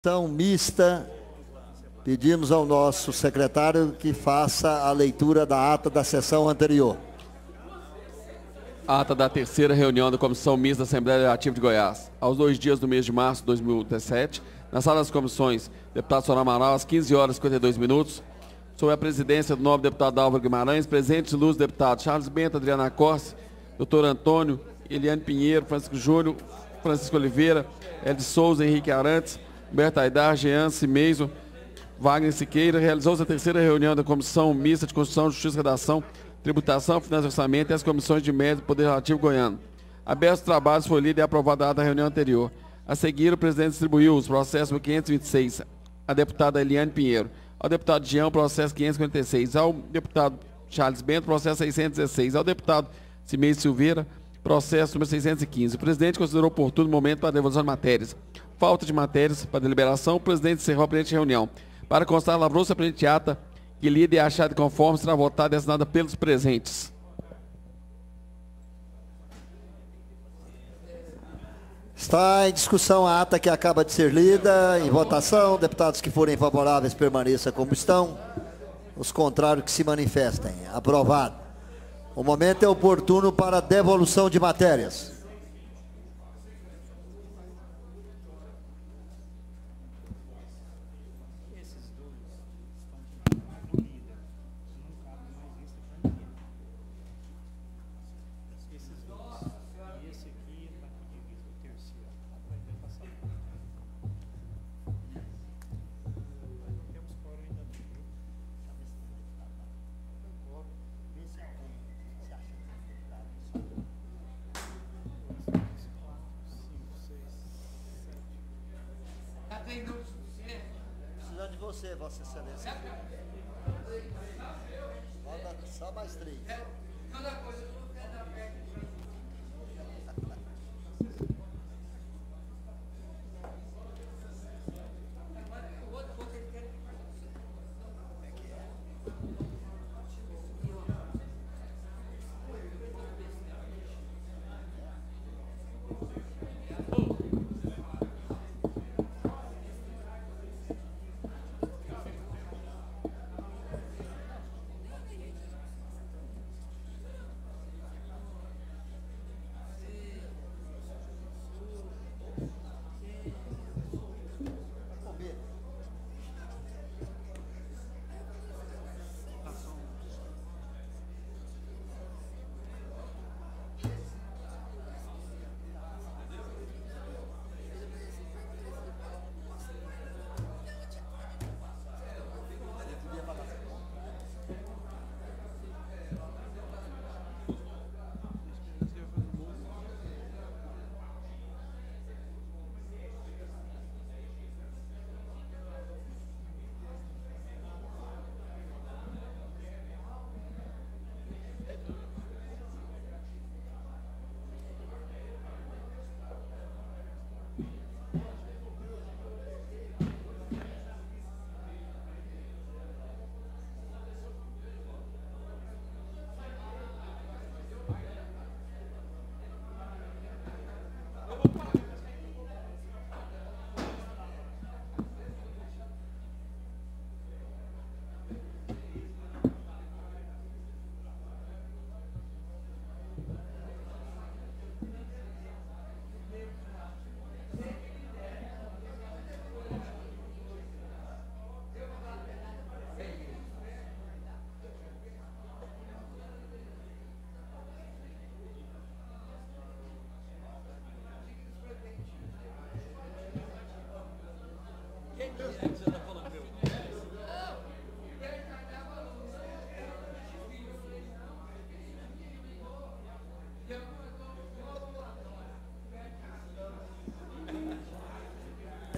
Sessão mista, pedimos ao nosso secretário que faça a leitura da ata da sessão anterior. Ata da terceira reunião da Comissão Mista da Assembleia Legislativa de Goiás. Aos 2 dias do mês de março de 2017, na sala das comissões, deputado Sonar Amaral, às 15 horas e 52 minutos, sob a presidência do nobre deputado Álvaro Guimarães, presentes luz deputados Charles Bento, Adriana Corse, doutor Antônio, Eliane Pinheiro, Francisco Júnior, Francisco Oliveira, Ed Souza, Henrique Arantes, Humberto Aidar, Jean Cimeison, Wagner Siqueira, realizou-se a terceira reunião da Comissão Mista de Constituição, Justiça, Redação, Tributação, Finanças e Orçamento e as Comissões de Mérito do Poder Legislativo Goiano. Abertos os trabalhos, foi lida e aprovada a ata da reunião anterior. A seguir, o presidente distribuiu os processos 526 à deputada Eliane Pinheiro, ao deputado Jean, processo 556, ao deputado Charles Bento, processo 616, ao deputado Cimeison Silveira, processo número 615. O presidente considerou oportuno o momento para a devolução de matérias. Falta de matérias para deliberação, o presidente encerrou a presente reunião. Para constar, lavrou-se a presente ata, que lida e achada conforme será votada e assinada pelos presentes. Está em discussão a ata que acaba de ser lida, em votação. Deputados que forem favoráveis permaneçam como estão. Os contrários que se manifestem. Aprovado. O momento é oportuno para devolução de matérias. Precisando de você, Vossa Excelência. Falta só mais 3.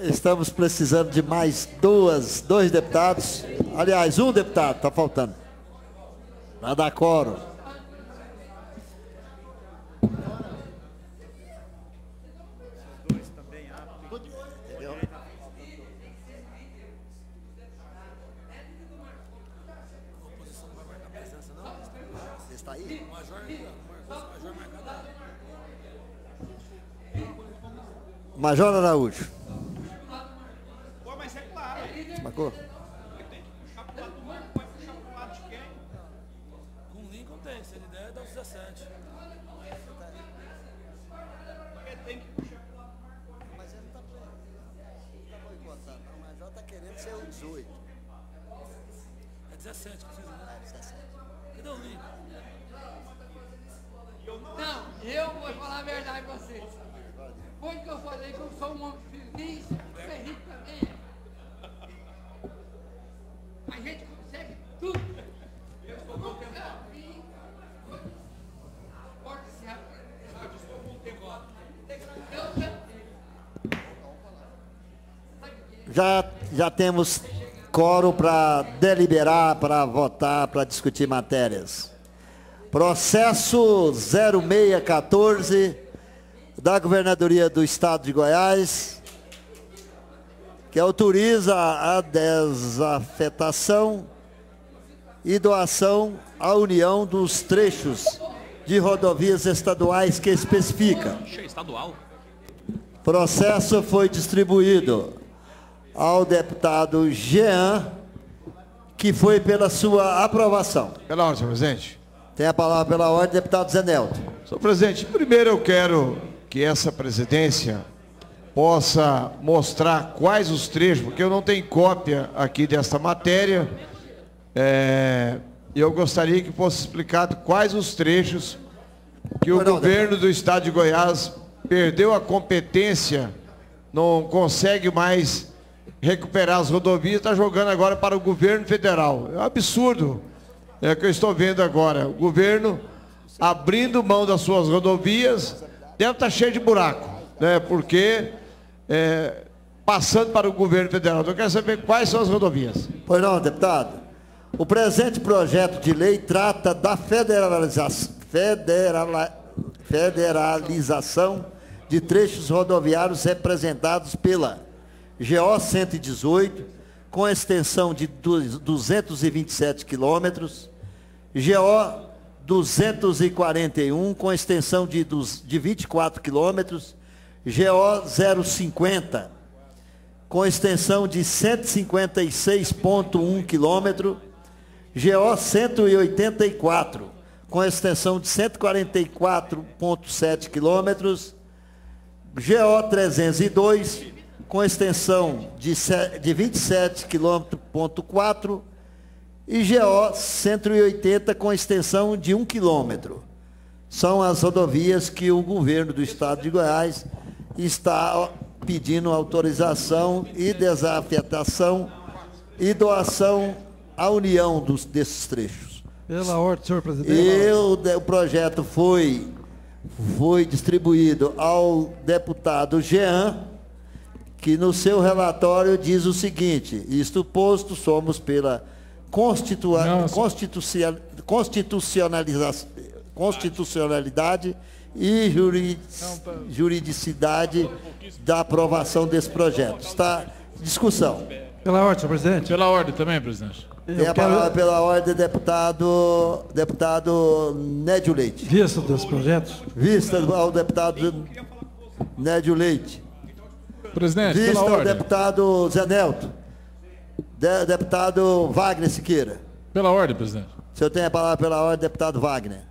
Estamos precisando de mais dois deputados. Aliás, um deputado, está faltando. Para dar quórum. Está aí? Major Araújo. Marcou? Com o Lincoln tem, se ele der, dá os 17. Mas ele não está boicotando, não. Mas já está querendo ser o 18. É 17 que precisa, né? 17. Cadê o Lincoln? Não, eu vou falar a verdade pra vocês. Depois que eu falei que eu sou um homem feliz, feliz também. A gente consegue tudo. Eu estou contemplado. Pode ser. Eu estou contemplado. Já temos quórum para deliberar, para votar, para discutir matérias. Processo 0614 da Governadoria do Estado de Goiás, que autoriza a desafetação e doação à União dos trechos de rodovias estaduais que especifica. Processo foi distribuído ao deputado Jean, que foi pela sua aprovação. Pela ordem, senhor presidente. Tem a palavra pela ordem, deputado Zé Nelto. Senhor presidente, primeiro eu quero que essa presidência possa mostrar quais os trechos, porque eu não tenho cópia aqui desta matéria. Eu gostaria que fosse explicado quais os trechos que o governo do estado de Goiás perdeu a competência, não consegue mais recuperar as rodovias, está jogando agora para o governo federal. É um absurdo. É o que eu estou vendo agora. O governo abrindo mão das suas rodovias, deve estar cheio de buraco, né? Porque passando para o governo federal. Então eu quero saber quais são as rodovias. Pois não, deputado. O presente projeto de lei trata da federalização de trechos rodoviários representados pela GO 118, com extensão de 227 quilômetros, GO 241, com extensão de 24 quilômetros, GO 050, com extensão de 156,1 quilômetro, GO 184, com extensão de 144,7 quilômetros, GO 302, com extensão de 27,4 km e GO 180 com extensão de 1 km. São as rodovias que o governo do estado de Goiás está pedindo autorização e desafetação e doação à União desses trechos. Pela ordem, senhor presidente. O projeto foi distribuído ao deputado Jean, que no seu relatório diz o seguinte: isto posto, somos pela constitucionalidade e juridicidade da aprovação desse projeto. Está em discussão. Pela ordem, senhor presidente. Pela ordem também, presidente. Tem a palavra pela ordem, deputado Nédio Leite. Vista dos projetos. Vista ao deputado Nédio Leite. Presidente, Vista pela ao ordem. deputado Zé Nelto. Deputado Wagner Siqueira. Pela ordem, presidente. O senhor tem a palavra pela ordem, deputado Wagner.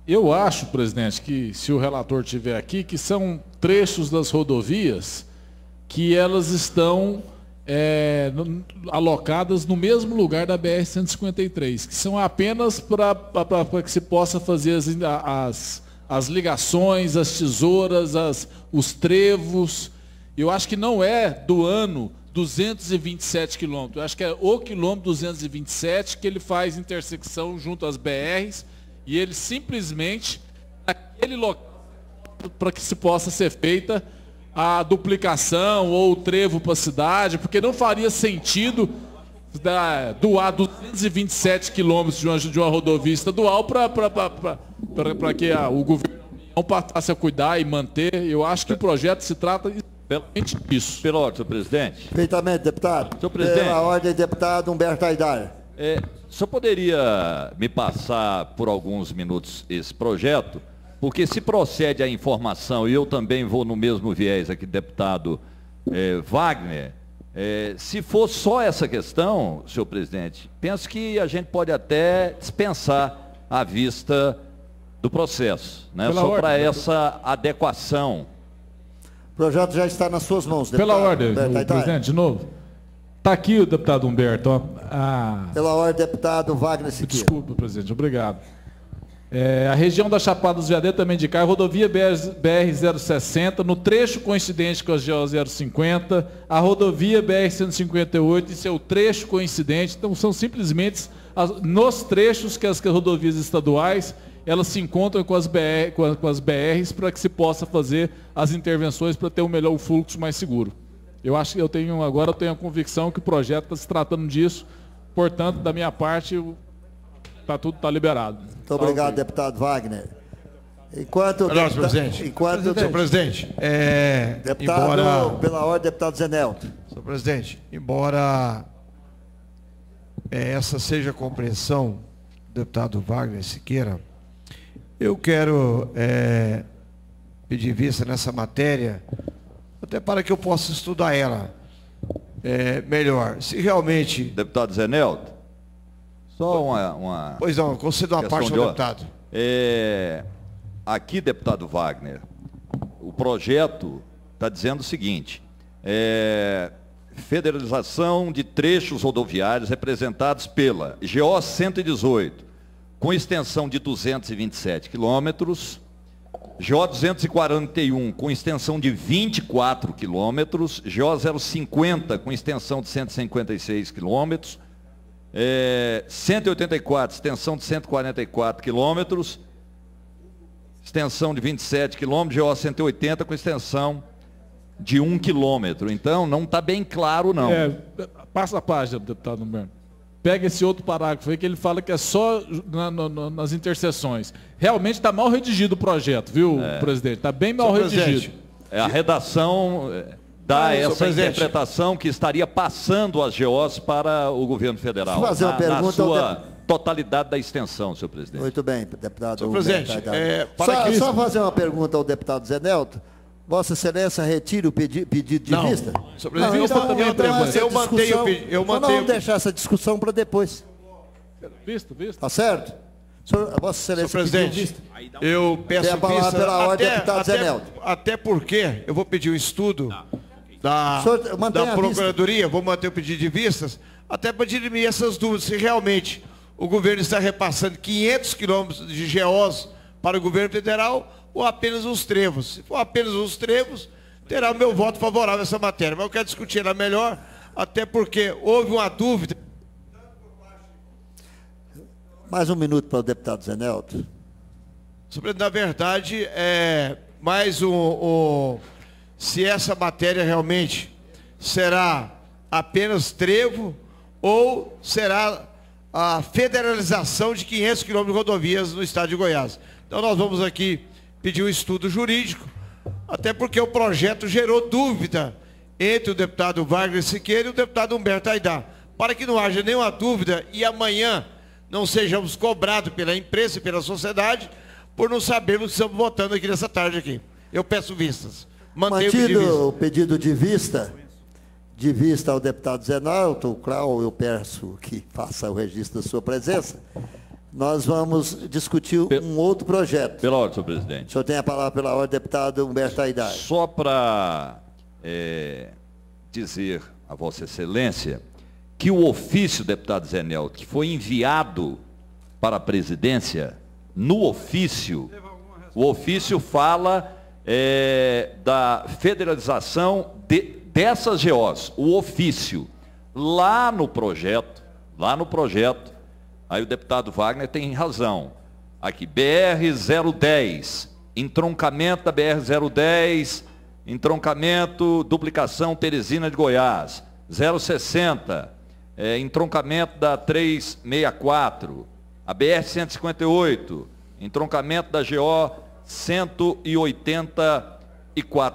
Eu acho, presidente, que se o relator estiver aqui, que são trechos das rodovias que elas estão alocadas no mesmo lugar da BR-153, que são apenas para que se possa fazer as ligações, as tesouras, os trevos. Eu acho que não é do ano 227 quilômetros. Eu acho que é o quilômetro 227 que ele faz intersecção junto às BRs e ele simplesmente, naquele local, para que se possa ser feita a duplicação ou o trevo para a cidade, porque não faria sentido doar 227 quilômetros de uma rodovia estadual para que o governo não passasse a cuidar e manter. Eu acho que o projeto se trata disso. Pela ordem, senhor presidente. Perfeitamente, deputado. Senhor presidente. Pela ordem, deputado Humberto Aidar. O senhor poderia me passar por alguns minutos esse projeto? Porque se procede a informação, e eu também vou no mesmo viés aqui, deputado Wagner, Se for só essa questão, senhor presidente, penso que a gente pode até dispensar à vista do processo, né? Só para essa adequação. O projeto já está nas suas mãos, deputado. Pela ordem, presidente, de novo. Está aqui o deputado Humberto. Ó. Pela ordem, deputado Wagner Siqueira. Desculpa, presidente, obrigado. A região da Chapada dos Veadeiros também indicar a rodovia BR-060, no trecho coincidente com a GO 050, a rodovia BR-158 e seu trecho coincidente. Então, são simplesmente nos trechos que as rodovias estaduais elas se encontram com as BRs para que se possa fazer as intervenções para ter o fluxo mais seguro. Eu acho que eu tenho a convicção que o projeto está se tratando disso, portanto, da minha parte, tudo está liberado. Muito obrigado, deputado Wagner. Senhor presidente, deputado, pela ordem, deputado Zenelto. Senhor presidente, embora essa seja a compreensão do deputado Wagner Siqueira, eu quero pedir vista nessa matéria, até para que eu possa estudar ela melhor. Se realmente... Deputado Zenelto, só uma... Pois não, concedo uma parte ao deputado. Aqui, deputado Wagner, o projeto está dizendo o seguinte, federalização de trechos rodoviários representados pela GO 118, com extensão de 227 quilômetros, GO 241 com extensão de 24 quilômetros, GO 050 com extensão de 156 quilômetros, 184, extensão de 144 quilômetros, extensão de 27 quilômetros, GO 180 com extensão de 1 quilômetro. Então, não está bem claro, não. Passa a página, deputado Humberto. Pega esse outro parágrafo aí que ele fala que é só nas interseções. Realmente está mal redigido o projeto, viu, presidente? Está bem mal redigido. A redação dá essa interpretação que estaria passando as GOs para o governo federal. Fazer uma pergunta na sua totalidade da extensão, senhor presidente. Muito bem, deputado. Senhor presidente, só fazer uma pergunta ao deputado Zenelto. Vossa Excelência retira o pedido de vista? Senhor presidente, eu mantenho. Vamos deixar essa discussão para depois. Visto. Tá certo? Vossa Excelência, senhor presidente, eu peço vista pela ordem, deputado Zenelto. Até porque eu vou pedir um estudo da Procuradoria, vou manter o pedido de vistas, até para dirimir essas dúvidas, se realmente o governo está repassando 500 quilômetros de GOs para o governo federal ou apenas os trevos. Se for apenas os trevos, terá o meu voto favorável a essa matéria. Mas eu quero discutir ela melhor, até porque houve uma dúvida. Mais um minuto para o deputado Zenelto. Na verdade, se essa matéria realmente será apenas trevo ou será a federalização de 500 quilômetros de rodovias no estado de Goiás. Então nós vamos aqui pedir um estudo jurídico, até porque o projeto gerou dúvida entre o deputado Wagner Siqueira e o deputado Humberto Aidar, para que não haja nenhuma dúvida e amanhã não sejamos cobrados pela imprensa e pela sociedade por não sabermos que estamos votando aqui nessa tarde aqui. Eu peço vistas. Mantido o pedido de vista ao deputado Zenelto, o qual eu peço que faça o registro da sua presença, nós vamos discutir um outro projeto. Pela ordem, senhor presidente. O senhor tem a palavra pela ordem, deputado Humberto Aidar. Só para dizer a Vossa Excelência que o ofício, deputado Zenelto, que foi enviado para a presidência, no ofício, o ofício fala da federalização dessas GOs, o ofício. Lá no projeto, aí o deputado Wagner tem razão. Aqui, BR-010, entroncamento da BR-010, entroncamento, duplicação Teresina de Goiás. 060, entroncamento da 364. A BR-158, entroncamento da GO 184.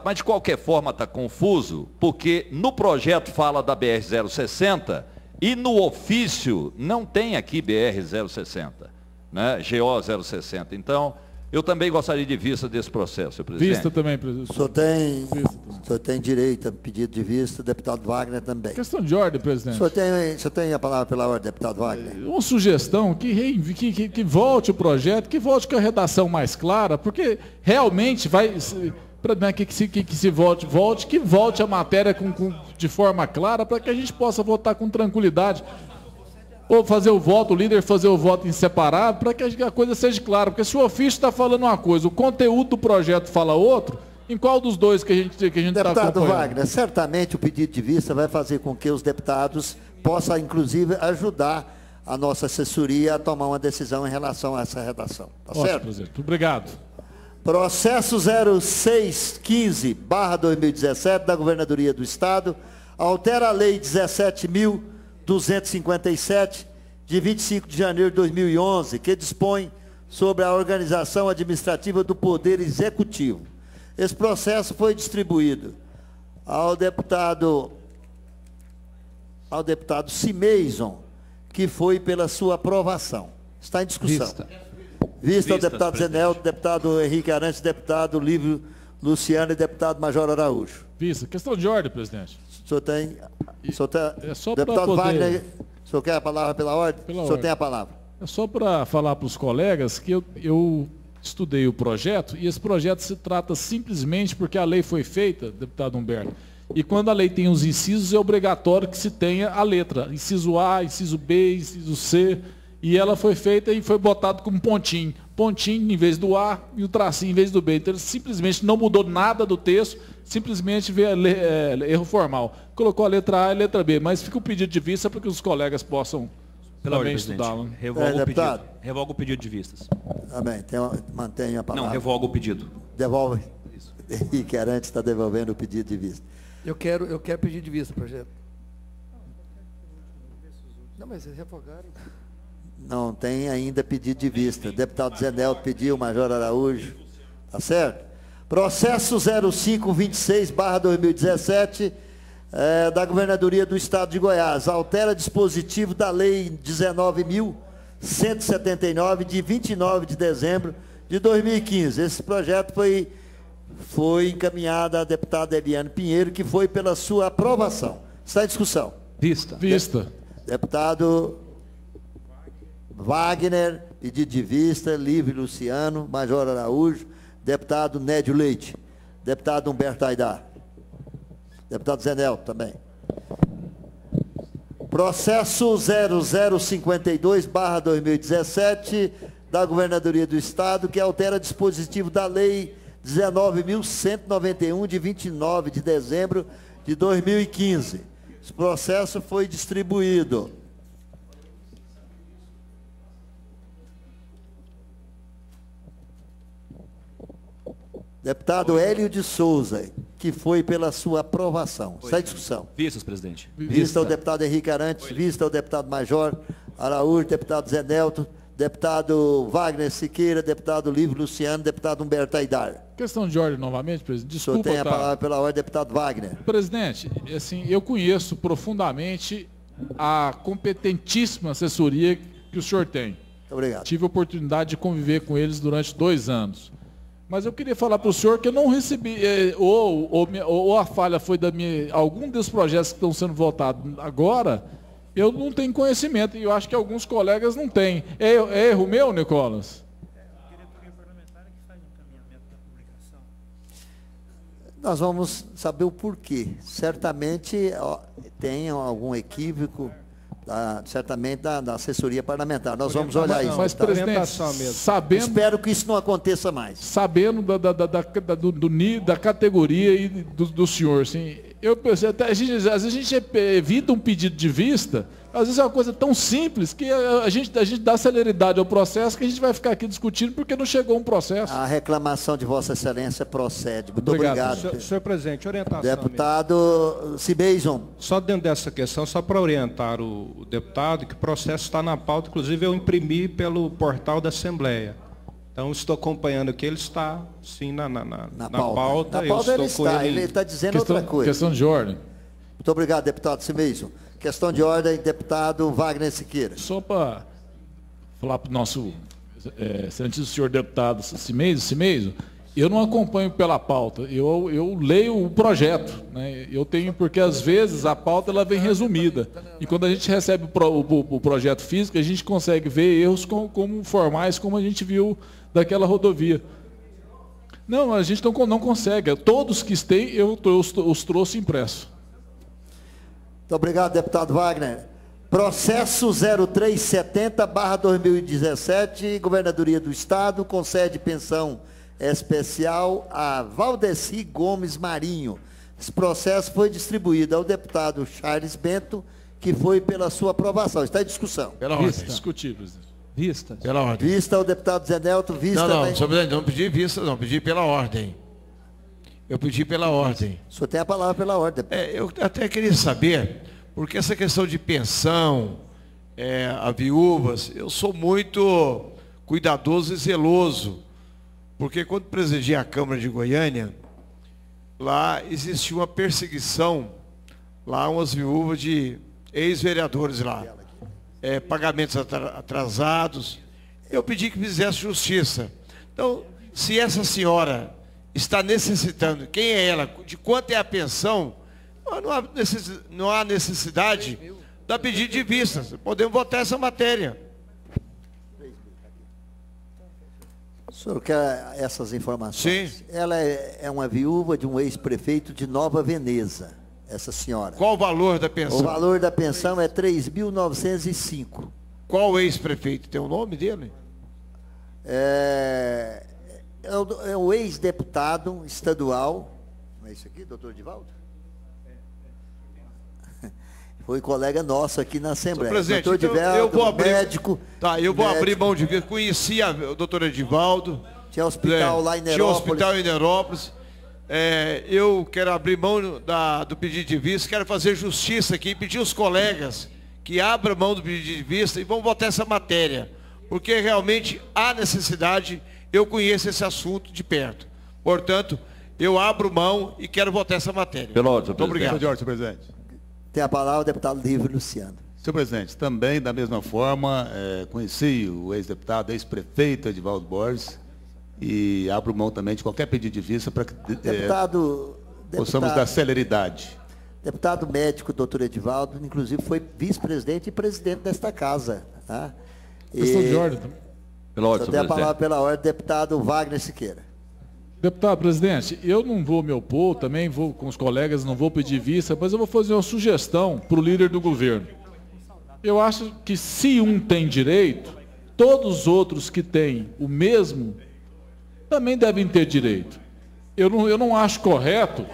Mas, de qualquer forma, está confuso, porque no projeto fala da BR-060 e no ofício não tem aqui BR-060, né? GO 060. Então, Eu também gostaria de vista desse processo, senhor presidente. Vista também, presidente. O senhor tem direito a pedido de vista, deputado Wagner também. Questão de ordem, presidente. O senhor tem a palavra pela ordem, deputado Wagner? Uma sugestão que volte o projeto, que volte com a redação mais clara, porque realmente vai... Que se volte a matéria de forma clara, para que a gente possa votar com tranquilidade. Ou fazer o voto, o líder fazer o voto em separado, para que a coisa seja clara. Porque se o ofício está falando uma coisa, o conteúdo do projeto fala outra, em qual dos dois que a gente está acompanhando? Deputado Wagner, certamente o pedido de vista vai fazer com que os deputados possam, inclusive, ajudar a nossa assessoria a tomar uma decisão em relação a essa redação. Tá Ótimo, certo? presidente. Obrigado. Processo 0615/2017 da Governadoria do Estado altera a Lei 17.257, de 25 de janeiro de 2011, que dispõe sobre a organização administrativa do Poder Executivo. Esse processo foi distribuído ao deputado Cimeison, que foi pela sua aprovação. Está em discussão. Vista ao deputado Zenelto, deputado Henrique Arantes, deputado Lívio Luciano e deputado Major Araújo. Vista. Questão de ordem, presidente. O senhor tem... É só deputado poder... Wagner, o senhor quer a palavra pela ordem? O senhor tem a palavra. É só para falar para os colegas que eu estudei o projeto, e esse projeto se trata simplesmente porque a lei foi feita, deputado Humberto, e quando a lei tem os incisos, é obrigatório que se tenha a letra. Inciso A, inciso B, inciso C... E ela foi feita e foi botado como pontinho. Pontinho em vez do A e o tracinho em vez do B. Então, ele simplesmente não mudou nada do texto, simplesmente veio erro formal. Colocou a letra A e a letra B, mas fica o pedido de vista para que os colegas possam também estudá-lo. Revogo o pedido de vistas. Tá bem, mantenha a palavra. Não, revogo o pedido. Devolve. Henrique Arantes está devolvendo o pedido de vista. Eu quero pedir de vista, projeto. Não, mas vocês revogaram. Não tem ainda pedido de vista. Deputado Zenelto pediu, Major Araújo. Tá certo? Processo 0526/2017 da Governadoria do Estado de Goiás. Altera dispositivo da Lei 19.179, de 29 de dezembro de 2015. Esse projeto foi encaminhado à deputada Eliane Pinheiro, que foi pela sua aprovação. Está em discussão. Vista. Deputado Wagner, pedido de vista, Lívio Luciano, Major Araújo, deputado Nédio Leite, deputado Humberto Aidar, deputado Zenelto também. Processo 0052/2017 da Governadoria do Estado, que altera dispositivo da Lei 19.191, de 29 de dezembro de 2015. Esse processo foi distribuído. Deputado Hélio de Souza, que foi pela sua aprovação. Está em discussão. Vistas, presidente. Vista ao deputado Henrique Arantes, vista ao deputado Major Araújo, deputado Zenelto, deputado Wagner Siqueira, deputado Lívio Luciano, deputado Humberto Aidar. Questão de ordem novamente, presidente. Desculpa. O senhor tem a palavra pela ordem, deputado Wagner. Presidente, assim, eu conheço profundamente a competentíssima assessoria que o senhor tem. Muito obrigado. Tive a oportunidade de conviver com eles durante 2 anos. Mas eu queria falar para o senhor que eu não recebi, ou a falha foi algum dos projetos que estão sendo votados agora, eu não tenho conhecimento, e eu acho que alguns colegas não têm. É erro meu, Nicolas? Nós vamos saber o porquê. Certamente tem algum equívoco, certamente da assessoria parlamentar. Nós vamos olhar isso. Mas, presidente, sabendo, espero que isso não aconteça mais. Sabendo da categoria e do senhor, assim, eu pensei, às vezes a gente evita um pedido de vista, às vezes é uma coisa tão simples que a gente dá celeridade ao processo que a gente vai ficar aqui discutindo porque não chegou um processo. A reclamação de Vossa Excelência procede. Muito obrigado. Senhor presidente, orientação. Deputado Cimeison. Só dentro dessa questão, só para orientar o deputado, que o processo está na pauta, inclusive eu imprimi pelo portal da Assembleia. Então, estou acompanhando aqui, ele está, sim, na pauta. Na pauta ele está dizendo outra coisa. Questão de ordem. Muito obrigado, deputado Cimeison. Questão de ordem, deputado Wagner Siqueira. Só para falar para o nosso excelentíssimo senhor deputado Cimeiro, eu não acompanho pela pauta, eu leio o projeto, né? Eu tenho, porque às vezes a pauta ela vem resumida, e quando a gente recebe o projeto físico, a gente consegue ver erros como formais, como a gente viu daquela rodovia. Não, a gente não consegue, todos que têm, eu os trouxe impresso. Muito obrigado, deputado Wagner. Processo 0370/2017, Governadoria do Estado, concede pensão especial a Valdeci Gomes Marinho. Esse processo foi distribuído ao deputado Charles Bento, que foi pela sua aprovação. Está em discussão. Pela ordem. Discutível. Vista. Pela ordem. Vista ao deputado Zé Nelto, vista... Não, senhor presidente, não pedi vista, não, pedi pela ordem. Eu pedi pela ordem. O senhor tem a palavra pela ordem. Eu até queria saber, porque essa questão de pensão a viúvas, eu sou muito cuidadoso e zeloso, porque quando presidi a Câmara de Goiânia, lá existia uma perseguição, lá umas viúvas de ex-vereadores lá, pagamentos atrasados. Eu pedi que fizesse justiça. Então, se essa senhora está necessitando, quem é ela, de quanto é a pensão, não há necessidade da pedido de vistas. Podemos votar essa matéria. O senhor quer essas informações? Sim. Ela é uma viúva de um ex-prefeito de Nova Veneza, essa senhora. Qual o valor da pensão? O valor da pensão é 3.905. Qual o ex-prefeito? Tem o nome dele? É o ex-deputado estadual. Não é isso aqui, doutor Edivaldo? Foi colega nosso aqui na Assembleia. Presidente, doutor Edivaldo, eu vou abrir, médico. Tá, eu vou médico. abrir mão de vista. Conhecia o doutor Edivaldo. Tinha hospital lá em Nerópolis. Tinha hospital em Nerópolis. Eu quero abrir mão do pedido de vista, quero fazer justiça aqui, pedir aos colegas que abram mão do pedido de vista e vão votar essa matéria, porque realmente há necessidade, eu conheço esse assunto de perto. Portanto, eu abro mão e quero votar essa matéria. Pela ordem, muito obrigado. Senhor presidente. Tem a palavra o deputado Livre Luciano. Senhor presidente, também da mesma forma, conheci o ex-deputado, ex-prefeito Edivaldo Borges, e abro mão também de qualquer pedido de vista para que possamos dar celeridade. Deputado médico, doutor Edivaldo, inclusive foi vice-presidente e presidente desta casa. Tá? Questão de ordem. Pela ordem, só tem a palavra pela ordem, deputado Wagner Siqueira. Deputado presidente, eu não vou me opor, também vou com os colegas, não vou pedir vista, mas eu vou fazer uma sugestão para o líder do governo. Eu acho que se um tem direito, todos os outros que têm o mesmo também devem ter direito. Eu não acho correto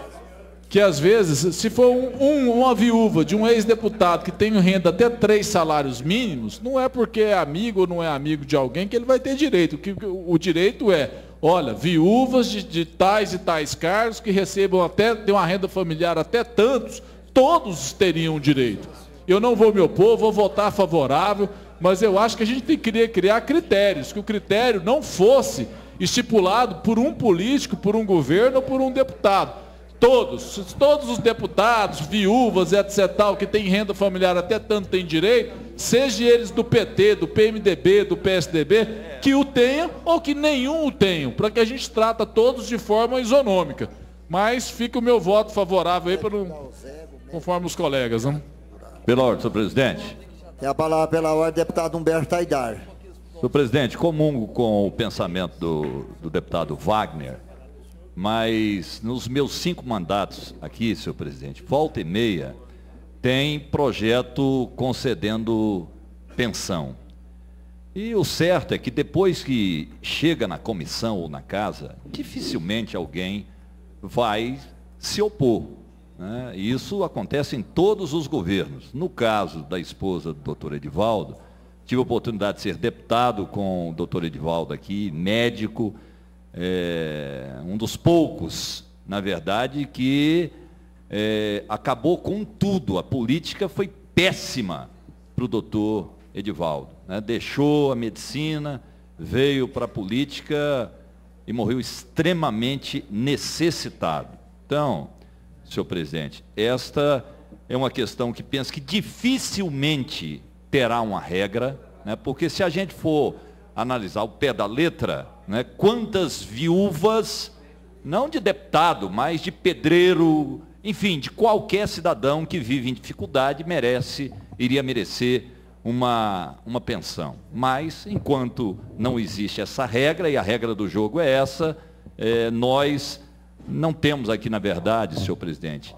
que, às vezes, se for uma viúva de um ex-deputado que tem renda até 3 salários mínimos, não é porque é amigo ou não é amigo de alguém que ele vai ter direito. O direito é, olha, viúvas de tais e tais cargos que recebam tem uma renda familiar até tantos, todos teriam direito. Eu não vou me opor, vou votar favorável, mas eu acho que a gente tem que criar critérios, que o critério não fosse estipulado por um político, por um governo ou por um deputado. Todos os deputados, viúvas, etc., tal, que têm renda familiar até tanto têm direito, seja eles do PT, do PMDB, do PSDB, que o tenham ou que nenhum o tenham, para que a gente trata todos de forma isonômica. Mas fica o meu voto favorável aí, conforme os colegas. Né? Pela ordem, senhor presidente. Tem a palavra pela ordem, deputado Humberto Aidar. Senhor presidente, comungo com o pensamento do deputado Wagner, mas nos meus 5 mandatos aqui, senhor presidente, volta e meia, tem projeto concedendo pensão. E o certo é que depois que chega na comissão ou na casa, dificilmente alguém vai se opor. Né? E isso acontece em todos os governos. No caso da esposa do doutor Edivaldo, tive a oportunidade de ser deputado com o doutor Edivaldo aqui, médico, um dos poucos, na verdade, que acabou com tudo. A política foi péssima para o doutor Edivaldo. Né? Deixou a medicina, veio para a política e morreu extremamente necessitado. Então, senhor presidente, esta é uma questão que penso que dificilmente terá uma regra, né? Porque se a gente for analisar o pé da letra, né, quantas viúvas, não de deputado, mas de pedreiro, enfim, de qualquer cidadão que vive em dificuldade iria merecer uma pensão. Mas, enquanto não existe essa regra, e a regra do jogo é essa, nós não temos aqui, na verdade, senhor presidente,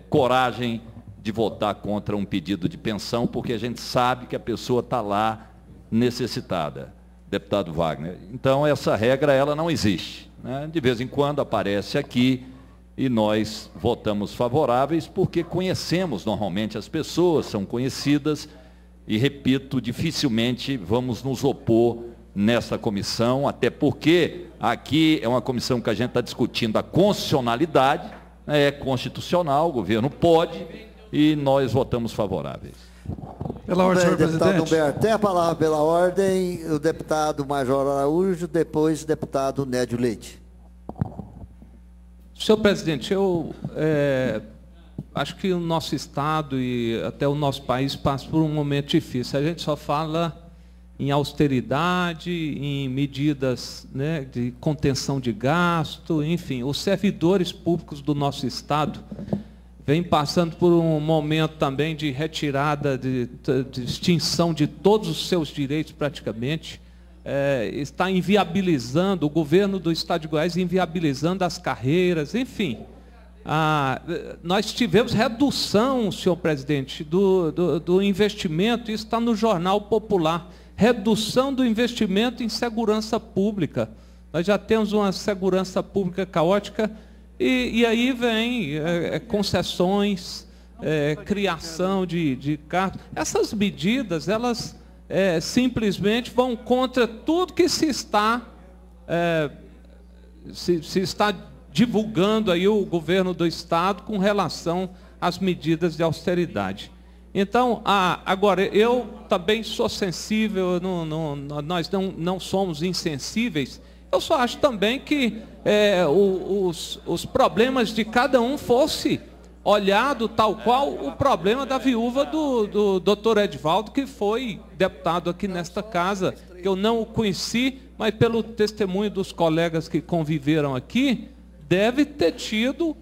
coragem de votar contra um pedido de pensão, porque a gente sabe que a pessoa está lá necessitada, deputado Wagner. Então, essa regra, ela não existe, né? De vez em quando aparece aqui e nós votamos favoráveis porque conhecemos normalmente as pessoas, são conhecidas e, repito, dificilmente vamos nos opor nessa comissão, até porque aqui é uma comissão que a gente está discutindo a constitucionalidade, é constitucional, o governo pode, e nós votamos favoráveis. Pela ordem, senhor deputado presidente. Humberto, tem a palavra pela ordem, o deputado Major Araújo, depois o deputado Nédio Leite. Senhor presidente, eu acho que o nosso Estado e até o nosso país passa por um momento difícil. A gente só fala em austeridade, em medidas, né, de contenção de gasto, enfim, os servidores públicos do nosso Estado vêm passando por um momento também de retirada, de extinção de todos os seus direitos praticamente, está inviabilizando, o governo do Estado de Goiás inviabilizando as carreiras, enfim. Nós tivemos redução, senhor presidente, do investimento, isso está no Jornal Popular, redução do investimento em segurança pública. Nós já temos uma segurança pública caótica e aí vem concessões, criação de cargos. Essas medidas, elas simplesmente vão contra tudo que se está divulgando aí o governo do Estado com relação às medidas de austeridade. Então, agora, eu também sou sensível, nós não somos insensíveis, eu só acho também que os problemas de cada um fosse olhado tal qual o problema da viúva do doutor Edivaldo, que foi deputado aqui nesta casa, que eu não o conheci, mas pelo testemunho dos colegas que conviveram aqui, deve ter tido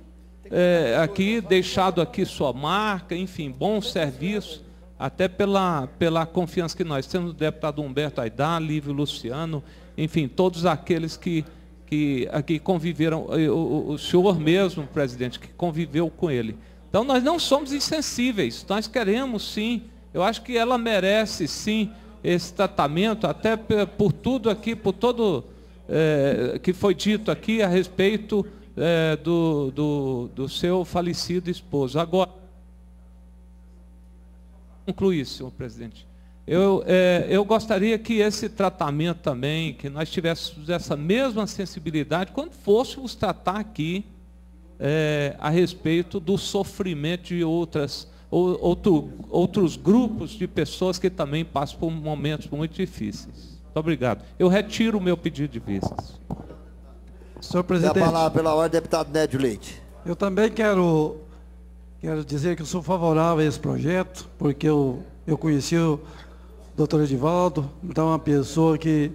aqui, deixado aqui sua marca, enfim, bom serviço, até pela confiança que nós temos no deputado Humberto Aidar, Lívio Luciano, enfim, todos aqueles que aqui conviveram, o senhor mesmo, presidente, que conviveu com ele. Então, nós não somos insensíveis, nós queremos sim, eu acho que ela merece sim esse tratamento, até por tudo aqui, por todo que foi dito aqui a respeito do seu falecido esposo. Agora, concluir, senhor presidente. Eu gostaria que esse tratamento também, que nós tivéssemos essa mesma sensibilidade quando fôssemos tratar aqui a respeito do sofrimento de outros grupos de pessoas que também passam por momentos muito difíceis. Muito obrigado. Eu retiro o meu pedido de vistas. Senhor presidente. A palavra pela ordem, deputado Nédio Leite. Eu também quero dizer que eu sou favorável a esse projeto, porque eu conheci o doutor Edivaldo, então uma pessoa que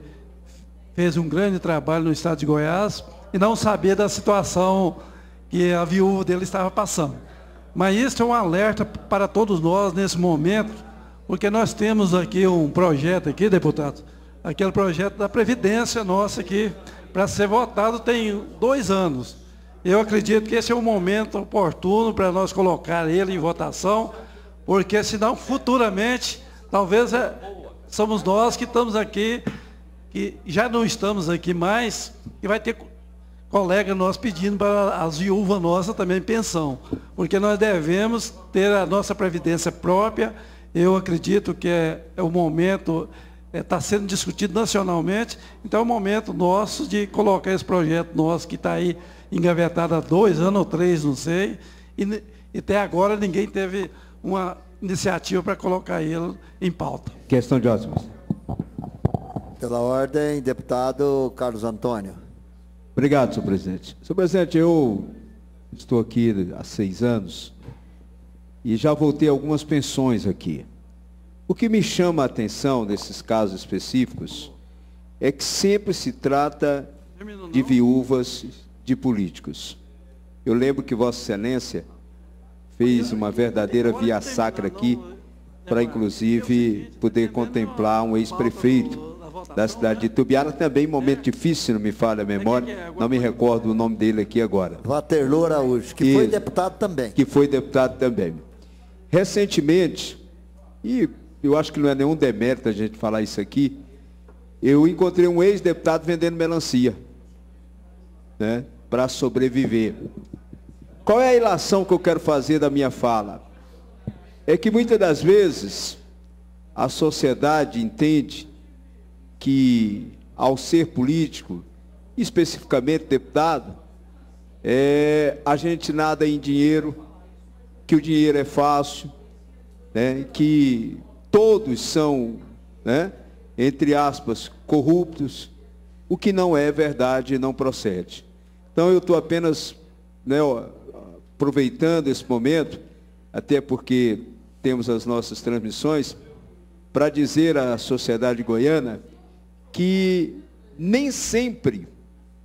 fez um grande trabalho no estado de Goiás e não sabia da situação que a viúva dele estava passando. Mas isso é um alerta para todos nós nesse momento, porque nós temos aqui um projeto aqui, deputado, aquele projeto da Previdência nossa aqui, para ser votado tem 2 anos. Eu acredito que esse é um momento oportuno para nós colocar ele em votação, porque senão futuramente, talvez somos nós que estamos aqui, que já não estamos aqui mais, e vai ter colega nós pedindo para as viúvas nossas também pensão, porque nós devemos ter a nossa previdência própria. Eu acredito que é o momento, está sendo discutido nacionalmente, então é o momento nosso de colocar esse projeto nosso que está aí engavetado há 2 anos ou 3, não sei, e até agora ninguém teve uma iniciativa para colocar ele em pauta. Questão de ordem. Pela ordem, deputado Carlos Antônio. Obrigado, senhor presidente. Senhor presidente, eu estou aqui há 6 anos e já voltei algumas pensões aqui. O que me chama a atenção nesses casos específicos é que sempre se trata de viúvas de políticos. Eu lembro que Vossa Excelência fez uma verdadeira via sacra aqui, para inclusive poder contemplar um ex-prefeito da cidade de Itubiara, também momento difícil, se não me falha a memória, não me recordo o nome dele aqui agora. Waterloo Araújo, que foi deputado também. Que foi deputado também. Recentemente, e eu acho que não é nenhum demérito a gente falar isso aqui, eu encontrei um ex-deputado vendendo melancia, né, para sobreviver. Qual é a ilação que eu quero fazer da minha fala? É que muitas das vezes a sociedade entende que, ao ser político, especificamente deputado, a gente nada em dinheiro, que o dinheiro é fácil, né, que todos são, né, entre aspas, corruptos, o que não é verdade e não procede. Então eu estou apenas, né, aproveitando esse momento, até porque temos as nossas transmissões, para dizer à sociedade goiana que nem sempre,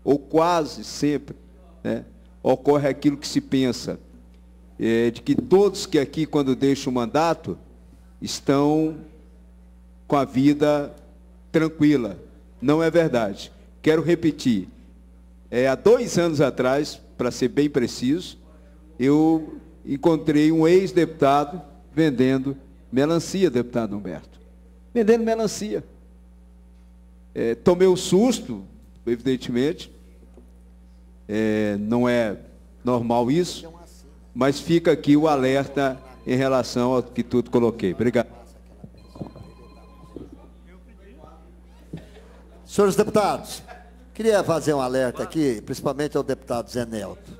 ou quase sempre, né, ocorre aquilo que se pensa, de que todos que aqui, quando deixam o mandato, estão com a vida tranquila. Não é verdade. Quero repetir, há 2 anos atrás, para ser bem preciso, eu encontrei um ex-deputado vendendo melancia, deputado Humberto. Vendendo melancia. Tomei um susto, evidentemente. Não é normal isso, mas fica aqui o alerta em relação ao que tudo coloquei. Obrigado. Senhores deputados, queria fazer um alerta aqui, principalmente ao deputado Zé Nelto,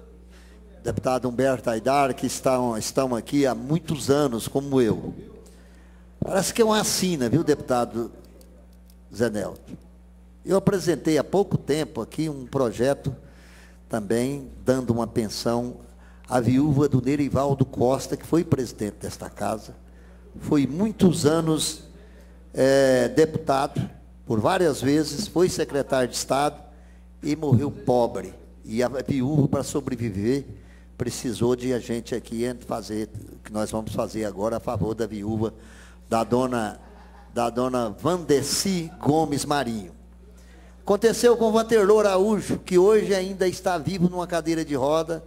deputado Humberto Aidar, que estão aqui há muitos anos, como eu. Parece que é uma sina, viu, deputado Zé Nelto? Eu apresentei há pouco tempo aqui um projeto também dando uma pensão à viúva do Nerivaldo Costa, que foi presidente desta casa, foi muitos anos deputado, por várias vezes, foi secretário de Estado e morreu pobre. E a viúva, para sobreviver, precisou de a gente aqui fazer, o que nós vamos fazer agora a favor da viúva, da dona Vandeci Gomes Marinho. Aconteceu com o Waterloo Araújo, que hoje ainda está vivo numa cadeira de roda.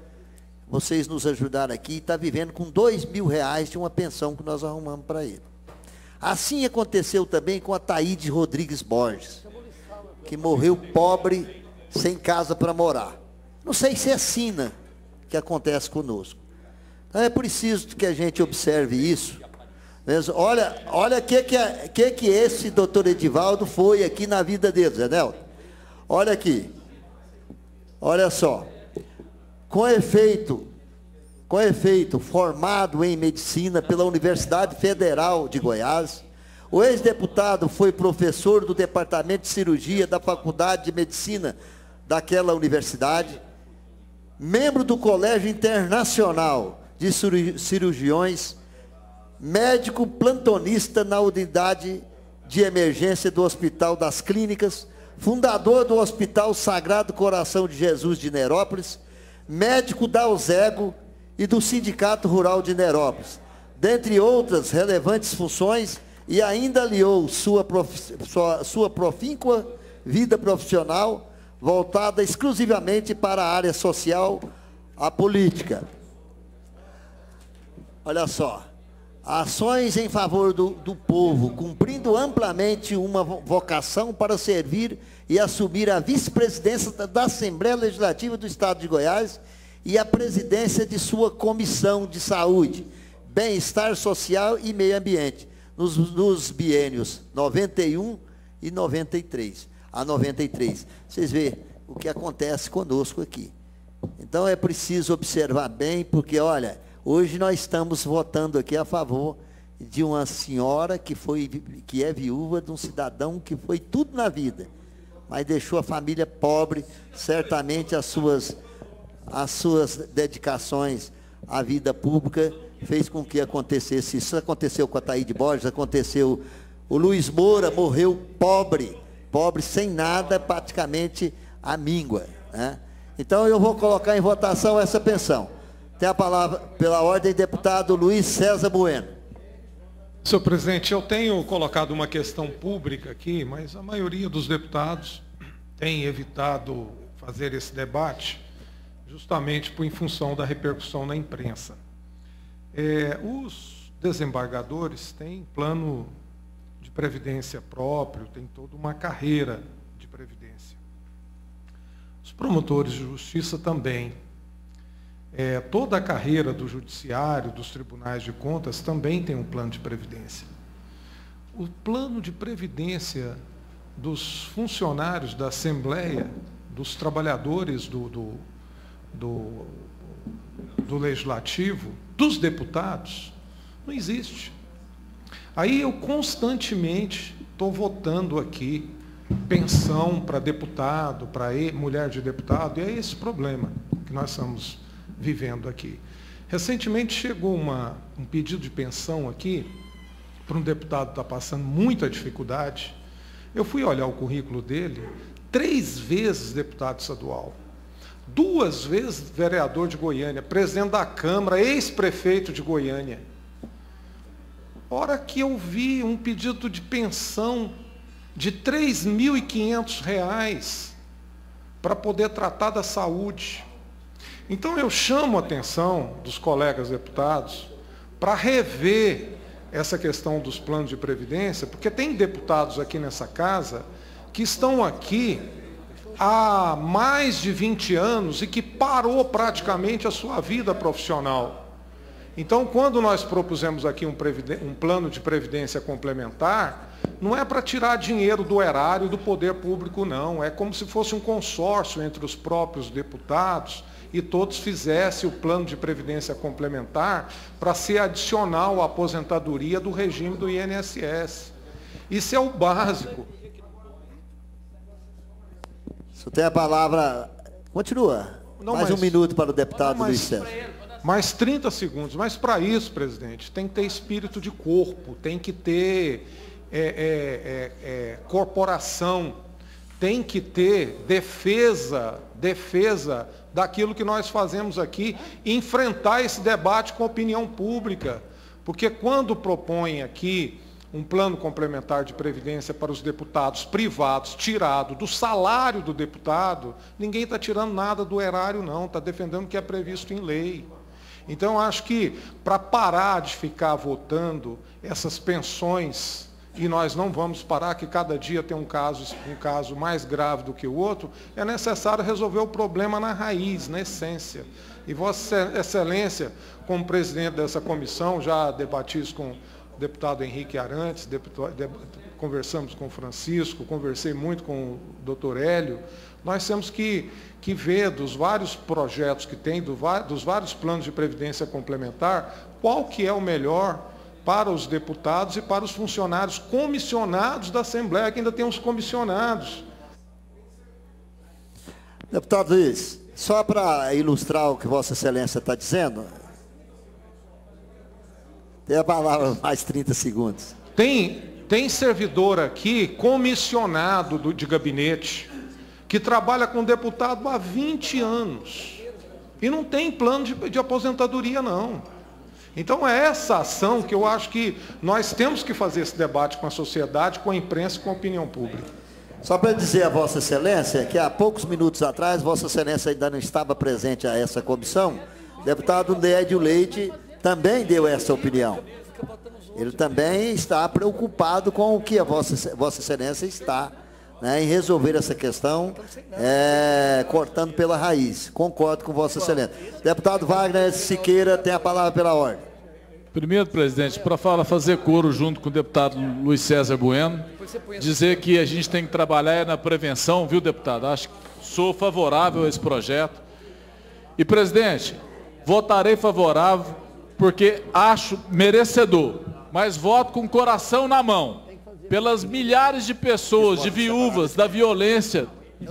Vocês nos ajudaram aqui, está vivendo com R$2.000 de uma pensão que nós arrumamos para ele. Assim aconteceu também com a Taíde Rodrigues Borges, que morreu pobre, sem casa para morar. Não sei se é sina que acontece conosco. Então é preciso que a gente observe isso. Olha o que esse doutor Edivaldo foi aqui na vida dele, Zé Nelto. Olha aqui. Olha só. Com efeito, formado em medicina pela Universidade Federal de Goiás, o ex-deputado foi professor do Departamento de Cirurgia da Faculdade de Medicina daquela universidade, membro do Colégio Internacional de Cirurgiões, médico plantonista na unidade de emergência do Hospital das Clínicas, fundador do Hospital Sagrado Coração de Jesus de Nerópolis, médico da Uzego e do Sindicato Rural de Nerópolis, dentre outras relevantes funções, e ainda aliou sua profícua vida profissional, voltada exclusivamente para a área social, a política. Olha só, ações em favor do povo, cumprindo amplamente uma vocação para servir e assumir a vice-presidência da Assembleia Legislativa do Estado de Goiás e a presidência de sua Comissão de Saúde, Bem-Estar Social e Meio Ambiente, nos biênios 91 e 93. A 93. Vocês veem o que acontece conosco aqui. Então é preciso observar bem, porque, olha, hoje nós estamos votando aqui a favor de uma senhora que é viúva de um cidadão que foi tudo na vida, mas deixou a família pobre. Certamente as suas dedicações à vida pública fez com que acontecesse isso. Aconteceu com a Taíde Borges, aconteceu. O Luiz Moura morreu pobre, Pobre sem nada, praticamente a míngua, né? Então eu vou colocar em votação essa pensão. Tem a palavra, pela ordem, deputado Luiz César Bueno. Senhor presidente, eu tenho colocado uma questão pública aqui, mas a maioria dos deputados tem evitado fazer esse debate justamente em função da repercussão na imprensa. Os desembargadores têm plano de previdência próprio, tem toda uma carreira de previdência. Os promotores de justiça também. Toda a carreira do judiciário, dos tribunais de contas, também tem um plano de previdência. O plano de previdência dos funcionários da Assembleia, dos trabalhadores do Legislativo, dos deputados, não existe. Aí eu constantemente estou votando aqui pensão para deputado, para mulher de deputado, e é esse problema que nós estamos vivendo aqui. Recentemente chegou um pedido de pensão aqui, para um deputado que está passando muita dificuldade. Eu fui olhar o currículo dele, 3 vezes deputado estadual, 2 vezes vereador de Goiânia, presidente da Câmara, ex-prefeito de Goiânia. Hora que eu vi um pedido de pensão de R$ 3.500 para poder tratar da saúde. Então eu chamo a atenção dos colegas deputados para rever essa questão dos planos de previdência, porque tem deputados aqui nessa casa que estão aqui há mais de 20 anos e que parou praticamente a sua vida profissional. Então, quando nós propusemos aqui um plano de previdência complementar, não é para tirar dinheiro do erário do poder público, não. É como se fosse um consórcio entre os próprios deputados e todos fizessem o plano de previdência complementar para ser adicional à aposentadoria do regime do INSS. Isso é o básico. O senhor tem a palavra. Continua. Não, mais um minuto para o deputado Luiz César. Mais 30 segundos. Mas para isso, presidente, tem que ter espírito de corpo, tem que ter corporação, tem que ter defesa daquilo que nós fazemos aqui, e enfrentar esse debate com a opinião pública. Porque quando propõem aqui um plano complementar de previdência para os deputados privados, tirado do salário do deputado, ninguém está tirando nada do erário, não, está defendendo o que é previsto em lei. Então, eu acho que, para parar de ficar votando essas pensões, e nós não vamos parar, que cada dia tem um caso mais grave do que o outro, é necessário resolver o problema na raiz, na essência. E Vossa Excelência, como presidente dessa comissão, já debati isso com o deputado Henrique Arantes, conversamos com o Francisco, conversei muito com o doutor Hélio. Nós temos que ver dos vários projetos que tem, dos vários planos de previdência complementar, qual que é o melhor para os deputados e para os funcionários comissionados da Assembleia, que ainda tem uns comissionados. Deputado Luiz, só para ilustrar o que Vossa Excelência está dizendo, tem a palavra mais 30 segundos. Tem servidor aqui, comissionado de gabinete, que trabalha com deputado há 20 anos. E não tem plano de aposentadoria, não. Então é essa ação que eu acho que nós temos que fazer esse debate com a sociedade, com a imprensa e com a opinião pública. Só para dizer a Vossa Excelência que há poucos minutos atrás, Vossa Excelência ainda não estava presente a essa comissão, o deputado Nédio Leite também deu essa opinião. Ele também está preocupado com o que a Vossa Excelência está, né, em resolver essa questão, cortando pela raiz. Concordo com Vossa Excelência. Deputado Wagner Siqueira tem a palavra pela ordem. Primeiro, presidente, para fazer coro junto com o deputado Luiz César Bueno, dizer que a gente tem que trabalhar na prevenção, viu, deputado? Acho que sou favorável a esse projeto. E, presidente, votarei favorável porque acho merecedor, mas voto com o coração na mão, pelas milhares de pessoas, de viúvas da violência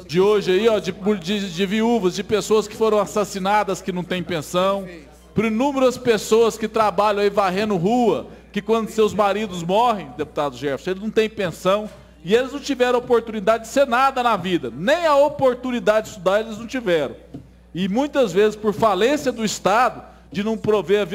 de hoje aí, ó, de viúvas, de pessoas que foram assassinadas, que não têm pensão, por inúmeras pessoas que trabalham aí varrendo rua, que quando seus maridos morrem, deputado Jefferson, eles não têm pensão, E eles não tiveram oportunidade de ser nada na vida. Nem a oportunidade de estudar eles não tiveram. E muitas vezes, por falência do Estado, de não prover